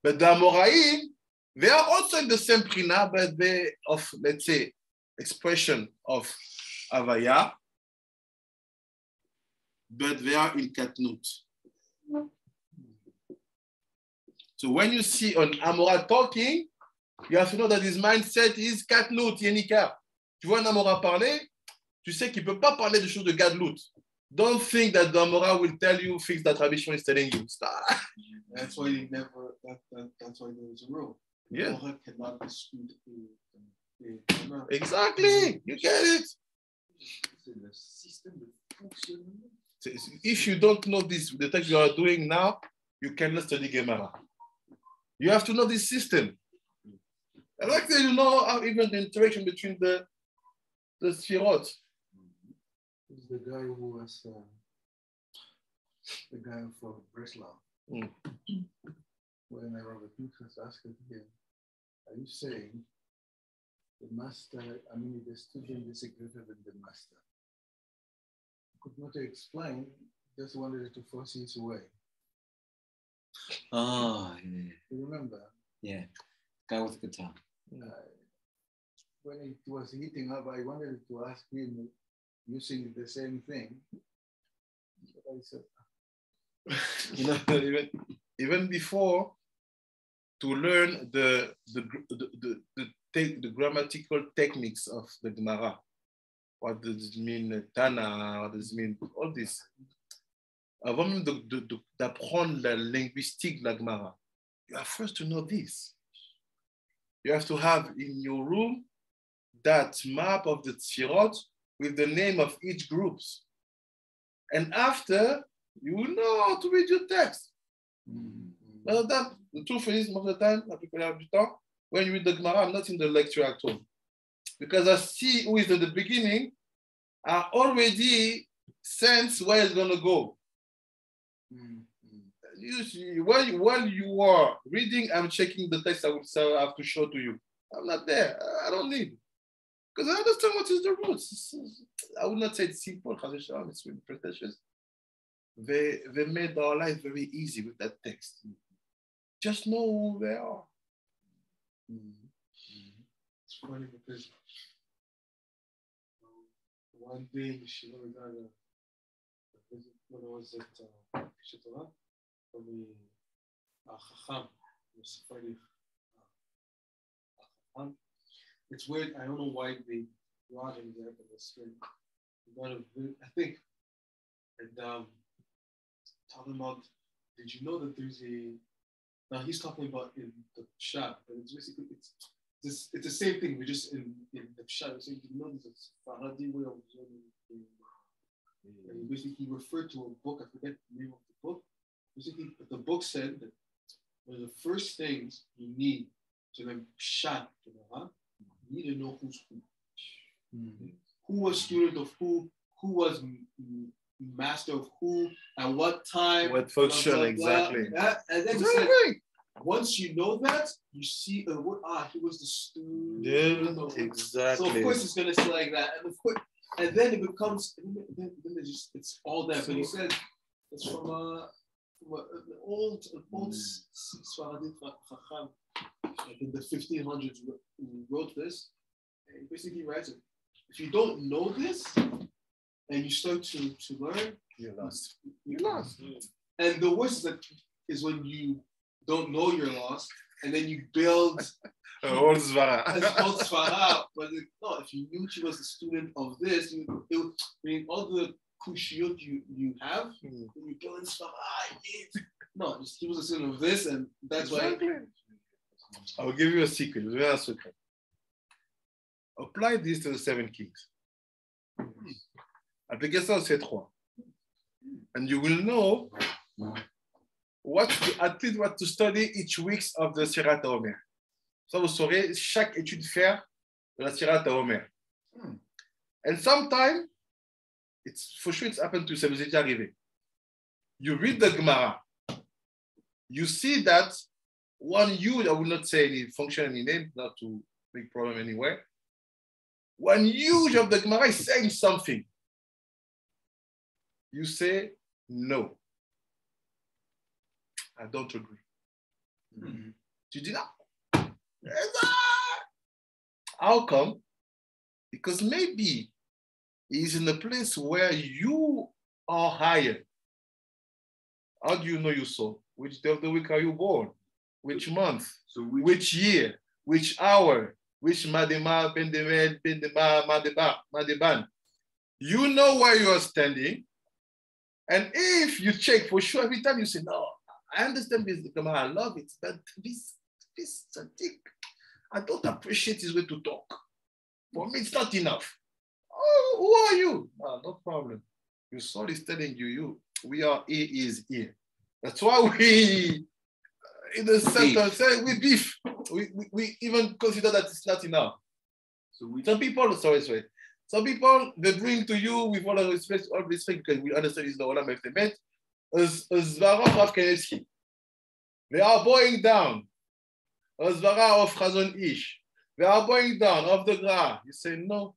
S1: But the Amoraim, they are also in the same prina, but they of, let's say, expression of Avaya, but they are in Katnut. So when you see an Amora talking, you have to know that his mindset is Katnut, Yenika. Tu vois un Amora parler, tu sais qu'il ne peut pas parler de choses de Gadlut. Don't think that the Amora will tell you things that Rabbi Shimon is telling you.
S4: That's why you never. That's why there is a rule.
S1: Yeah.
S4: Cannot dispute
S1: Exactly. You get it. If you don't know this, the text you are doing now, you cannot study Gemara. You have to know this system. I like that you know how even the interaction between the Sefirot.
S2: It's the guy who was the guy from Breslau. When Rabbi Pinchas asked him, are you saying the master, the student is greater than the master? Could not explain, just wanted to force his way.
S7: Oh, yeah.
S2: You remember?
S7: Yeah, guy with the guitar.
S2: When it was heating up, I wanted to ask him using the same thing. But I said,
S1: even before, to learn the grammatical techniques of the Gemara. What does it mean, Tana? What does it mean? All this. Avant même d'apprendre la linguistique de la Gemara, you have first to know this. You have to have in your room that map of the Sefirot with the name of each group. And after, you will know how to read your text. The truth is, most of the time, when you read the Gemara, I'm not in the lecture at all. Because I see who is at the beginning, I already sense where it's going to go. While you are reading, I'm checking the text I have to show to you. I'm not there. I don't need. Because I understand what is the roots. I would not say it's simple, it's really pretentious. they made our life very easy with that text. Just know who they are.
S4: It's funny because one day she only got a visit when I was at Shitala from the Chacham, the Sephardi Chacham. It's weird. I don't know why they brought him there, but it's weird. I think, and talking about, did you know that there's a, now he's talking about in the shop, but it's basically, it's the same thing, we're just in the shop. So you know there's a Sephardi way of doing it. And basically he referred to a book, I forget the name of the book. Basically, the book said that one of the first things you need to learn Pshat, you need to know who's who. Who was student of who was master of who, at what time,
S1: what function,
S4: blah, blah,
S1: exactly.
S4: blah. And then once you know that, you see, he was the student.
S1: Yeah, exactly.
S4: So of course it's gonna say like that, and of course, and then it becomes, then it's all that. But he says it's from an old Sfaradi Chacham, like in the 1500s, who wrote this. And he basically writes it. If you don't know this, and you start to learn,
S1: you're lost.
S4: You're lost. And the worst is when you don't know you're lost, and then you build
S1: old Svara.
S4: But no, if you knew she was a student of this, all the kushiyot you have, when you build Svara, no, he was a student of this, and that's why.
S1: I'll give you a secret. Very secret. Apply this to the 7 kings. Appliquez ça aux C3. And you will know at least what to study each week of the Sirat HaOmer. Ça, vous saurez chaque étude faire de la Sirat HaOmer. And sometimes, for sure it's happened to you, ça vous est déjà arrivé. You read the Gemara. You see that one huge, I will not say any function, any name, not to make problem anywhere. One huge of the Gemara is saying something. You say, no. I don't agree. Tu dis no. How come? Because maybe he's in a place where you are higher. How do you know your soul? Which day of the week are you born? Which month?
S3: So
S1: which year? Which hour? Which Madema, Madeban? You know where you are standing. And if you check for sure, every time you say, no, I understand this, I love it, but this Sadiq, I don't appreciate his way to talk. For me, it's not enough. Oh, who are you? No problem. Your soul is telling you, we are here, he is here. That's why we, in the center, say we beef. We even consider that it's not enough. So some people, some people, they bring to you with all respect, because we understand it's the Olam of the Met, as Zvara of Kanevsky. They are bowing down. As Zvara of Chazon Ish. They are bowing down of the Gra. You say no.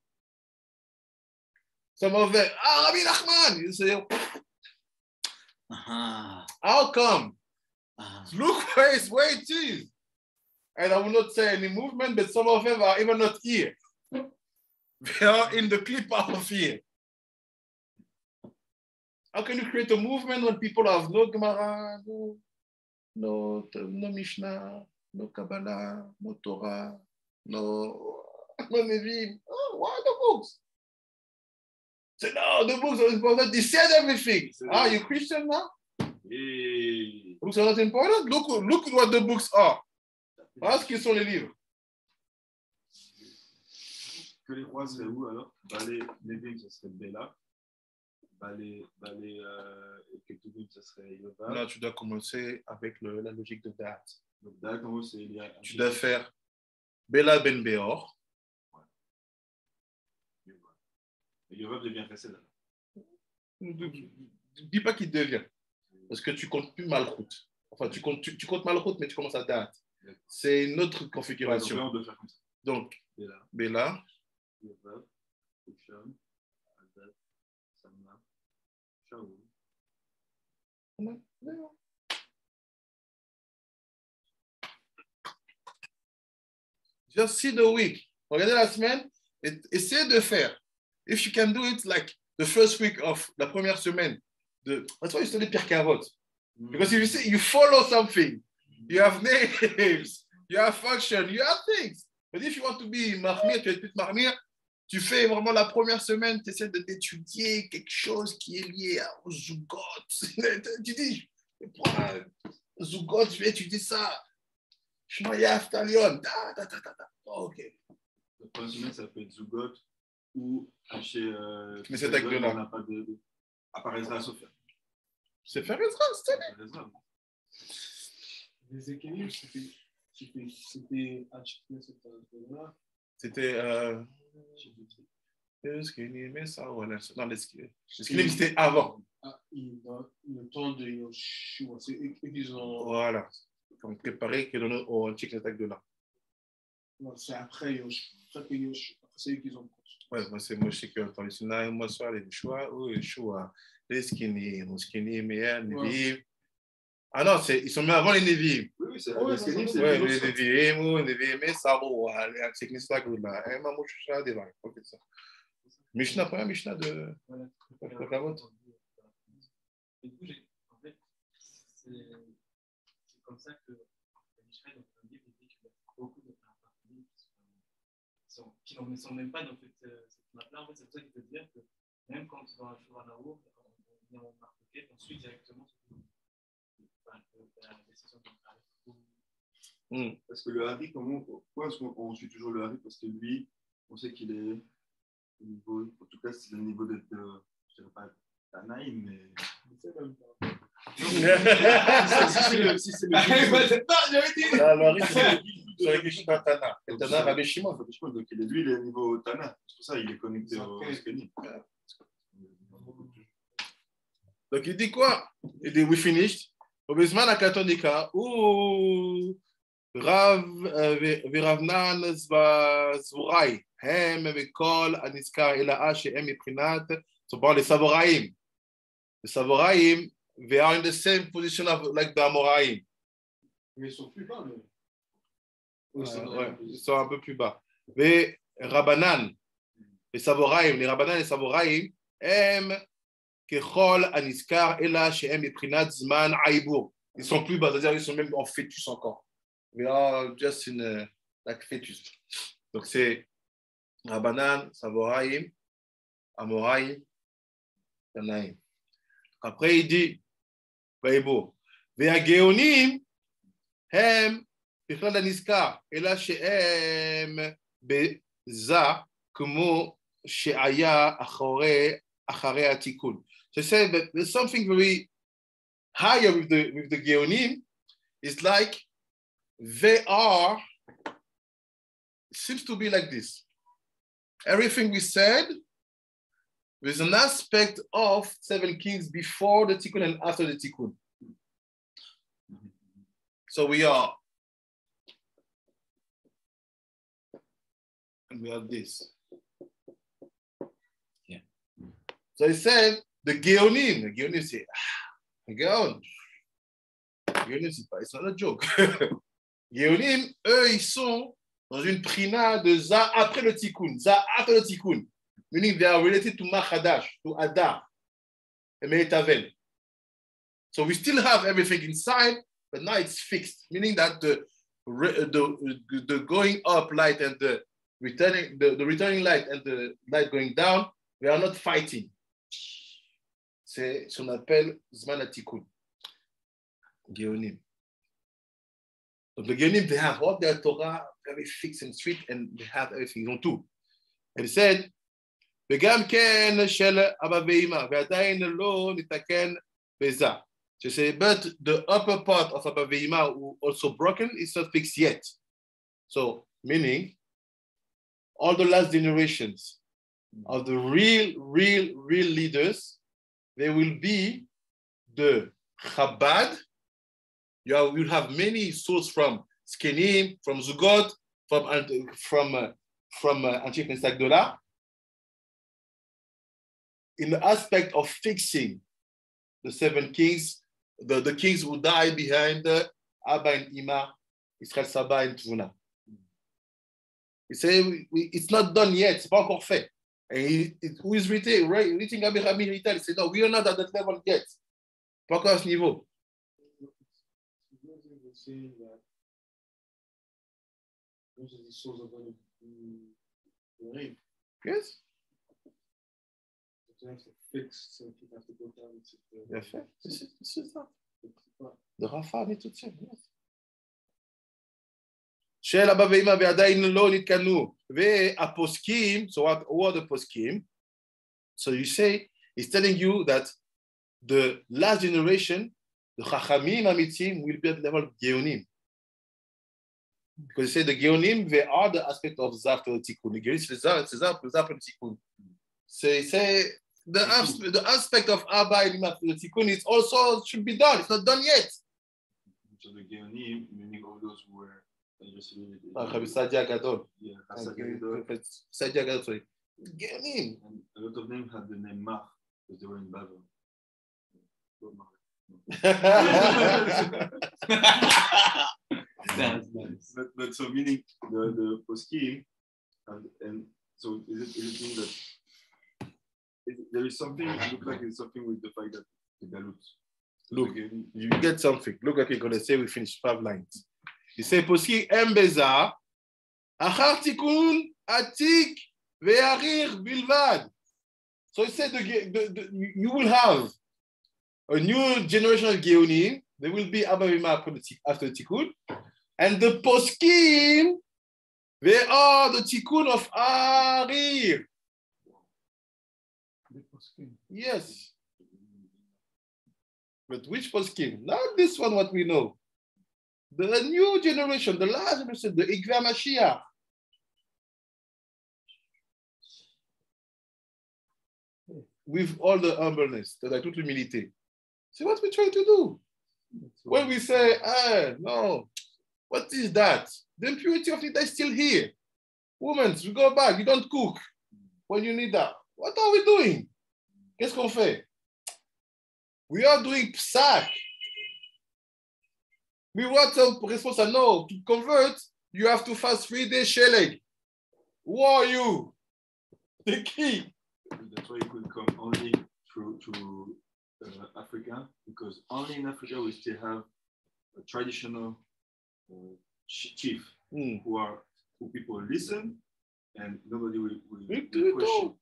S1: Some of them, Rabbi Nachman. You say, how come? Look where it is. And I will not say any movement, but some of them are even not here. They are in the clip of here. How can you create a movement when people have no Gemara, no Mishnah, no Kabbalah, no Torah, no Nevi'im? Oh, why the books? Say, no, the books are important. They said everything. You Christian now?
S3: Hey.
S1: Books are not important? Look at what the books are. Ask qu'ils sont les livres.
S3: Que les rois seraient où alors? Balé, Nevim, ce serait Bella. Balé, Ketuvim, ce serait Yoval.
S1: Là, tu dois commencer avec la logique de date.
S3: Donc, date, en gros, c'est il y a.
S1: Tu dois faire Bella Ben Beor.
S3: Et Yoval devient Chesed.
S1: Ne dis pas qu'il devient. Parce que tu comptes plus Malchut. Enfin, tu comptes Malchut, mais tu commences à date. C'est une autre configuration.
S3: Donc, on doit faire comme ça.
S1: Donc, Bella,
S3: Yoval, Husham, Hadad, Samna, Shaoul,
S1: Just see the week. Regardez la semaine et essayez de faire. If you can do it like the first week of la première semaine, that's why you study Pirkei Avot. Because if you say you follow something, you have names, you have function, you have things. But if you want to be marmire, tu es plus marmire, tu fais vraiment la première semaine, tu essaies d'étudier quelque chose qui est lié au Zugot. Tu dis, je prends un Zugot, je vais étudier ça. Shmoyaf, Talion. Ok.
S3: La première semaine, ça peut être Zugot ou chez.
S1: Mais c'est avec de là.
S3: On n'a pas de. Apparaîtra à Sofia.
S1: C'est faire RaZal, c'est ça.
S4: Les équilibres, c'était à cette là.
S1: C'était. Mais ça, voilà. Non, l'esquilibre, c'était avant.
S4: Le temps de Yoshua, c'est eux qu'ils ont.
S1: Voilà. Comme préparé que donne au antique l'attaque de là.
S4: C'est après Yoshua. C'est eux qu'ils ont.
S1: Ouais, moi, c'est Moshe qui a entendu ça. Moi, soit les choix, ou les choix, les skinny, mais Nevi'im. Ah non, ils sont mis avant les Nevi'im.
S3: Oui, c'est les skinny, c'est
S1: les Nevi'im, mais ça, c'est que c'est là que là. Et ma mouche, ça, des vagues. Ok, ça. Mishnah, première Mishnah de Kavot.
S5: Du coup, en fait, c'est comme ça que Mishnah, dans un livre, il dit qu'il y a beaucoup de parties qui ne sont même pas dans cette map-là. En fait, c'est pour ça qu'il peut dire que même quand dans la Shura Naour, on vient en marquer, on suit directement la décision de
S3: Parce que le Hari, pourquoi est-ce qu'on suit toujours le Hari? Parce que lui, on sait qu'il est au niveau, en tout cas, c'est le niveau d'être, je ne dirais pas Tanaïm, mais.
S4: C'est même pas.
S3: Si c'est le.
S1: Alors, sur les questions d'un Tana. Le Tana, Rabbi Shimon.
S3: Donc, lui, il est au niveau Tana. C'est pour ça qu'il est connecté au Skeni.
S1: Donc, il dit quoi? Il dit, we finished. Au Bezman à Katonika, ou Rav Viravnan Zvurai, Hem, Vekol, Aniskar, Ela, Shem, Iprinat, so parle les Savoraim. Les Savoraim, they are in the same position like the Amoraim.
S4: Mais ils sont plus bas, mais.
S1: Ouais, ils sont un peu plus bas. Les Rabbanan, les Savoraim, les Savoraim, Hem, Kechol, Aniskar, Ela, Shem, Iprinat, Zman, Aibur. Ils sont plus bas, c'est-à-dire ils sont même en fœtus encore. We are just in like fœtus. Donc c'est Rabbanan, Savoraim, Amoraim, Tanaim. Après il dit, Aibur. והגאונים הם בכלל הנזכר, אלא שהם בזה כמו שהיה אחרי התיקון. So I said that there's something very higher with the Geonim. It's like they are, seems to be like this. Everything we said, there's an aspect of 7 kings before the Tikkun and after the Tikkun. So we are, and we have this. Yeah. So he said, the Geonim say, Geon, it's not a joke. Geonim, eux, ils sont dans une prina de Za après le Tikkun. Za after the Tikkun. Meaning they are related to Machadash, to Adar, and Meitavel. So we still have everything inside, but now it's fixed. Meaning that the going up light and the returning light and the light going down, we are not fighting. C'est ce qu'on appelle Zman HaTikun. Geonim. So the Geonim, they have all their Torah very fixed and straight, and they have everything on too. And he said, וגם כן של אבא ואמא, ועדיין לא נתקן בזה. So say, but the upper part of Abba Ve'ima also broken, it's not fixed yet. So, meaning, all the last generations of the real leaders, they will be the Chabad. You'll have many souls from Skenim, from Zugot, from Antik Nesagdola, in the aspect of fixing the 7 kings, the kings who died behind Abba and Ima, Israel Saba and Tvuna. He said, it's not done yet, c'est pas encore fait. And who is reading Abraham Rital? He said, no, we are not at that level yet. Pas encore à ce niveau.
S4: Saying that those are the souls are going to be late.
S1: Yes.
S4: They have to fix, so you have to go down to the.
S1: Bien fait. C'est ça. De Rafa et tout ça. Shel Abba ve'Ima ve'adayin lo nitkanu ve'aposkim. So what are the poskim? So you say, he's telling you that the last generation, the Chachamim Amitzim, will be at the level of Geonim. Because you say the Geonim, they are the aspect of Zav to the Tikkun. The Geonim, it's Zav to the Tikkun. So you say the aspect of Abba and Ima to the Tikkun is also should be done. It's not done yet.
S3: So the Geonim, meaning all those who were
S1: Sadia Gadol.
S3: Yeah,
S1: Sadia Gadol, sorry. Geonim.
S3: And a lot of them had the name Mach because they were in Babel.
S7: That's nice.
S3: But so meaning the poskim, and so is it mean that there is something, it looks like it's something with the fact that the galut.
S1: Look, you get something. Look like you're going to say we finished 5 lines. You say poskim embeza achar tikun atik ve'arir bilvad. So it said you will have a new generation of Geonim. There will be Abba Vima after the Tikkun. And the Poskim, they are the Tikkun of Arir. Yes. But which Poskim? Not this one, what we know. The new generation, the last generation, the Ikva Mashiach. With all the humbleness, that I toute humilité. See what we try to do. When we say, no, what is that? The impurity of it is still here. Women, you go back, you don't cook when you need that. What are we doing? Qu'est-ce qu'on fait? We are doing psak. We want some responsible. No, to convert, you have to fast 3 days sheleg. Who are you? The key.
S3: That's why you could come only through Africa, because only in Africa we still have a traditional chief who people listen and nobody will question.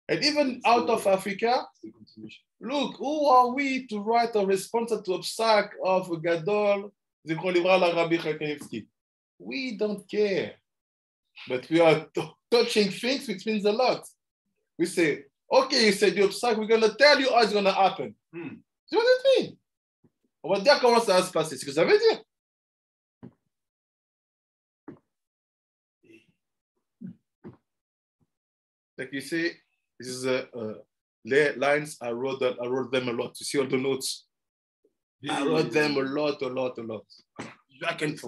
S1: And even out of Africa, look, who are we to write a response to a psak of Gadol, we don't care. But we are touching things which means a lot. We say, okay, you said your psak, we're going to tell you how it's going to happen. See what it means? On va dire comment ça va se passer. C'est ce que ça veut dire. Like you say, this is lines, I wrote them a lot. You see all the notes? I wrote them a lot. Back and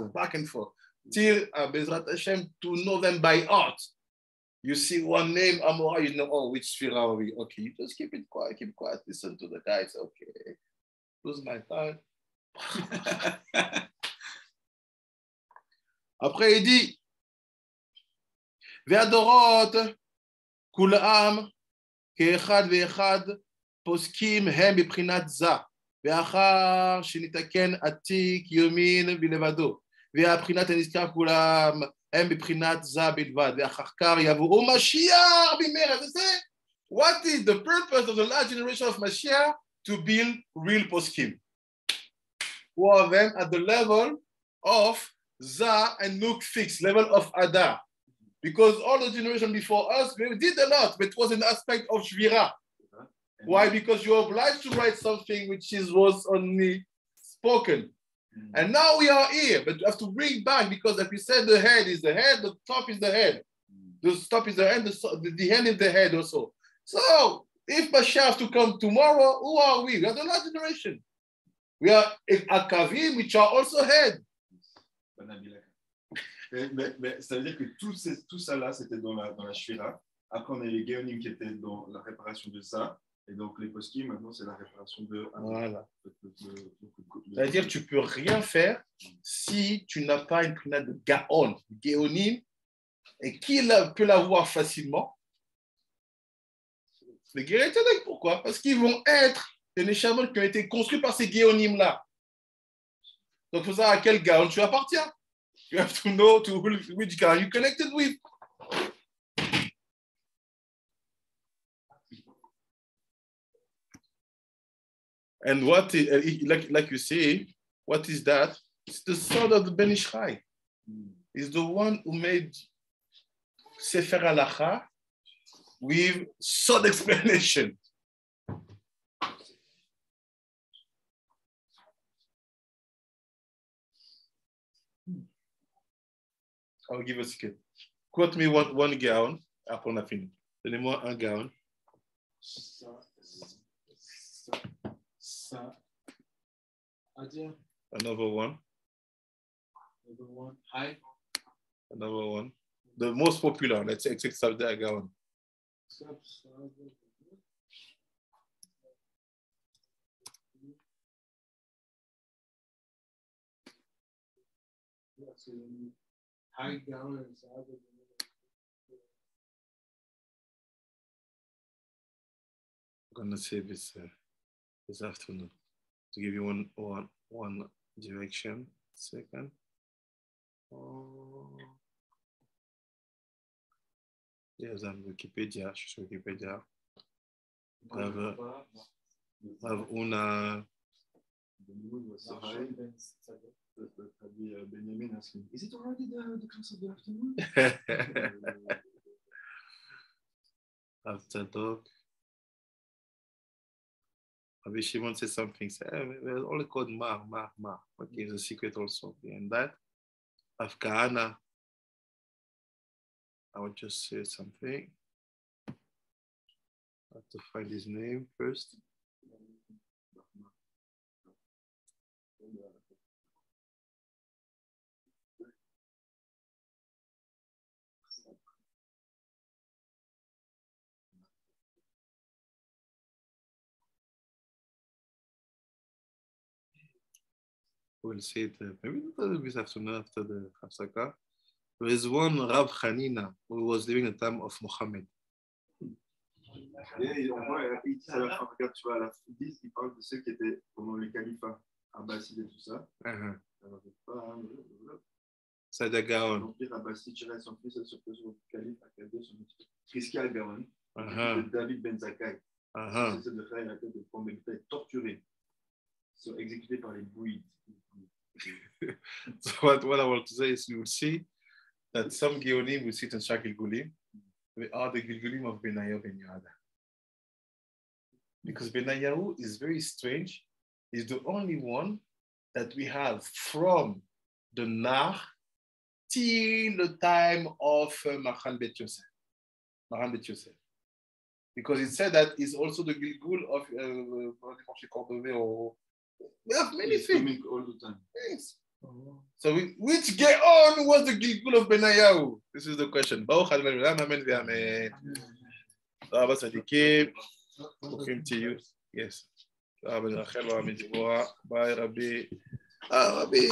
S1: forth. Till Bezrat Hashem, to know them by heart. You see one name, Amora, you know, oh, which Sefirot are we? Okay, you just keep quiet, listen to the guys, okay. Lose my time. Après, il dit, Ve'adorot, Kul'am, Ke'echad ve'echad, Poskim hem b'prinat za, Ve'achar shenitaken atik yomin bilevado, Ve'aprinat eniskar Kul'am, what is the purpose of the last generation of Mashiach? To build real poskim. Who are them at the level of Za and Nuk fix, level of Ada. Because all the generation before us, we did a lot, but it was an aspect of Shvira. Why? Because you're obliged to write something which was only spoken. And now we are here, but you have to bring back, because like we said, the head is the head, the top is the head. The top is the head, the hand is the head also. So if Mashiach has to come tomorrow, who are we? We are the last generation. We are Akavim, which are also head.
S3: Mais ça veut dire que tout ça là, c'était dans la Shvira. Après, on a les Geonim qui étaient dans la réparation de ça. Et donc, les poskim, maintenant, c'est la réparation de...
S1: Voilà. C'est-à-dire que tu ne peux rien faire si tu n'as pas une prina de Gaon, Géonim, et qui peut l'avoir facilement? Les Guérétoniques. Pourquoi? Parce qu'ils vont être des Neshamot qui ont été construits par ces Géonim-là. Donc, il faut savoir à quel Gaon tu appartiens. You have to know to which Gaon you connected with. And what, like you say, what is that? It's the son of the Ben Ishai. He's the one who made Sefer Halakha with sod explanation. I'll give a second. Quote me one gown. Après on a fini. Donnez-moi un gown. Another one.
S4: Hi.
S1: Another one. The most popular. Let's say except that gown.
S4: High gown and
S1: I'm gonna save this afternoon to give you one direction. Second. Yes, I'm Wikipedia. Je suis sur Wikipedia. I have una.
S3: Is it already the class of the afternoon?
S1: After dog. Rabbi Shimon said something. We're only called Mar. Okay, there's a secret also behind that. Afghana. I would just say something. I have to find his name first. We'll see it maybe not this afternoon after the Hafsaka. There is one Rab Hanina who was living in the time of Muhammad.
S3: Et on voit, il dit à la fin, regarde, tu vois, à la fin, il parle de ceux qui étaient pendant le califat abbasside et tout ça.
S1: Sada Gaon.
S3: L'empire abbasside tirait son fils sur le calife Akadé, son Priskia Gaon, de David Ben Zakkai. C'est de faire la tête de Pombelta, torturé, sont exécutés par les bouillies.
S1: So what I want to say is you will see that some Geonim will sit in Shak Gilgulim. We are the Gilgulim of Benayahu Ben Yehuda. Because Benayahu is very strange. He's the only one that we have from the Nar till the time of Maran Bet Yosef. Because it said that he's also the Gilgul of we have many things
S3: all the time.
S1: Yes. So which Geon was the Gilgul of Benayahu? This is the question. Yes. Bye, Rabbi. Rabbi.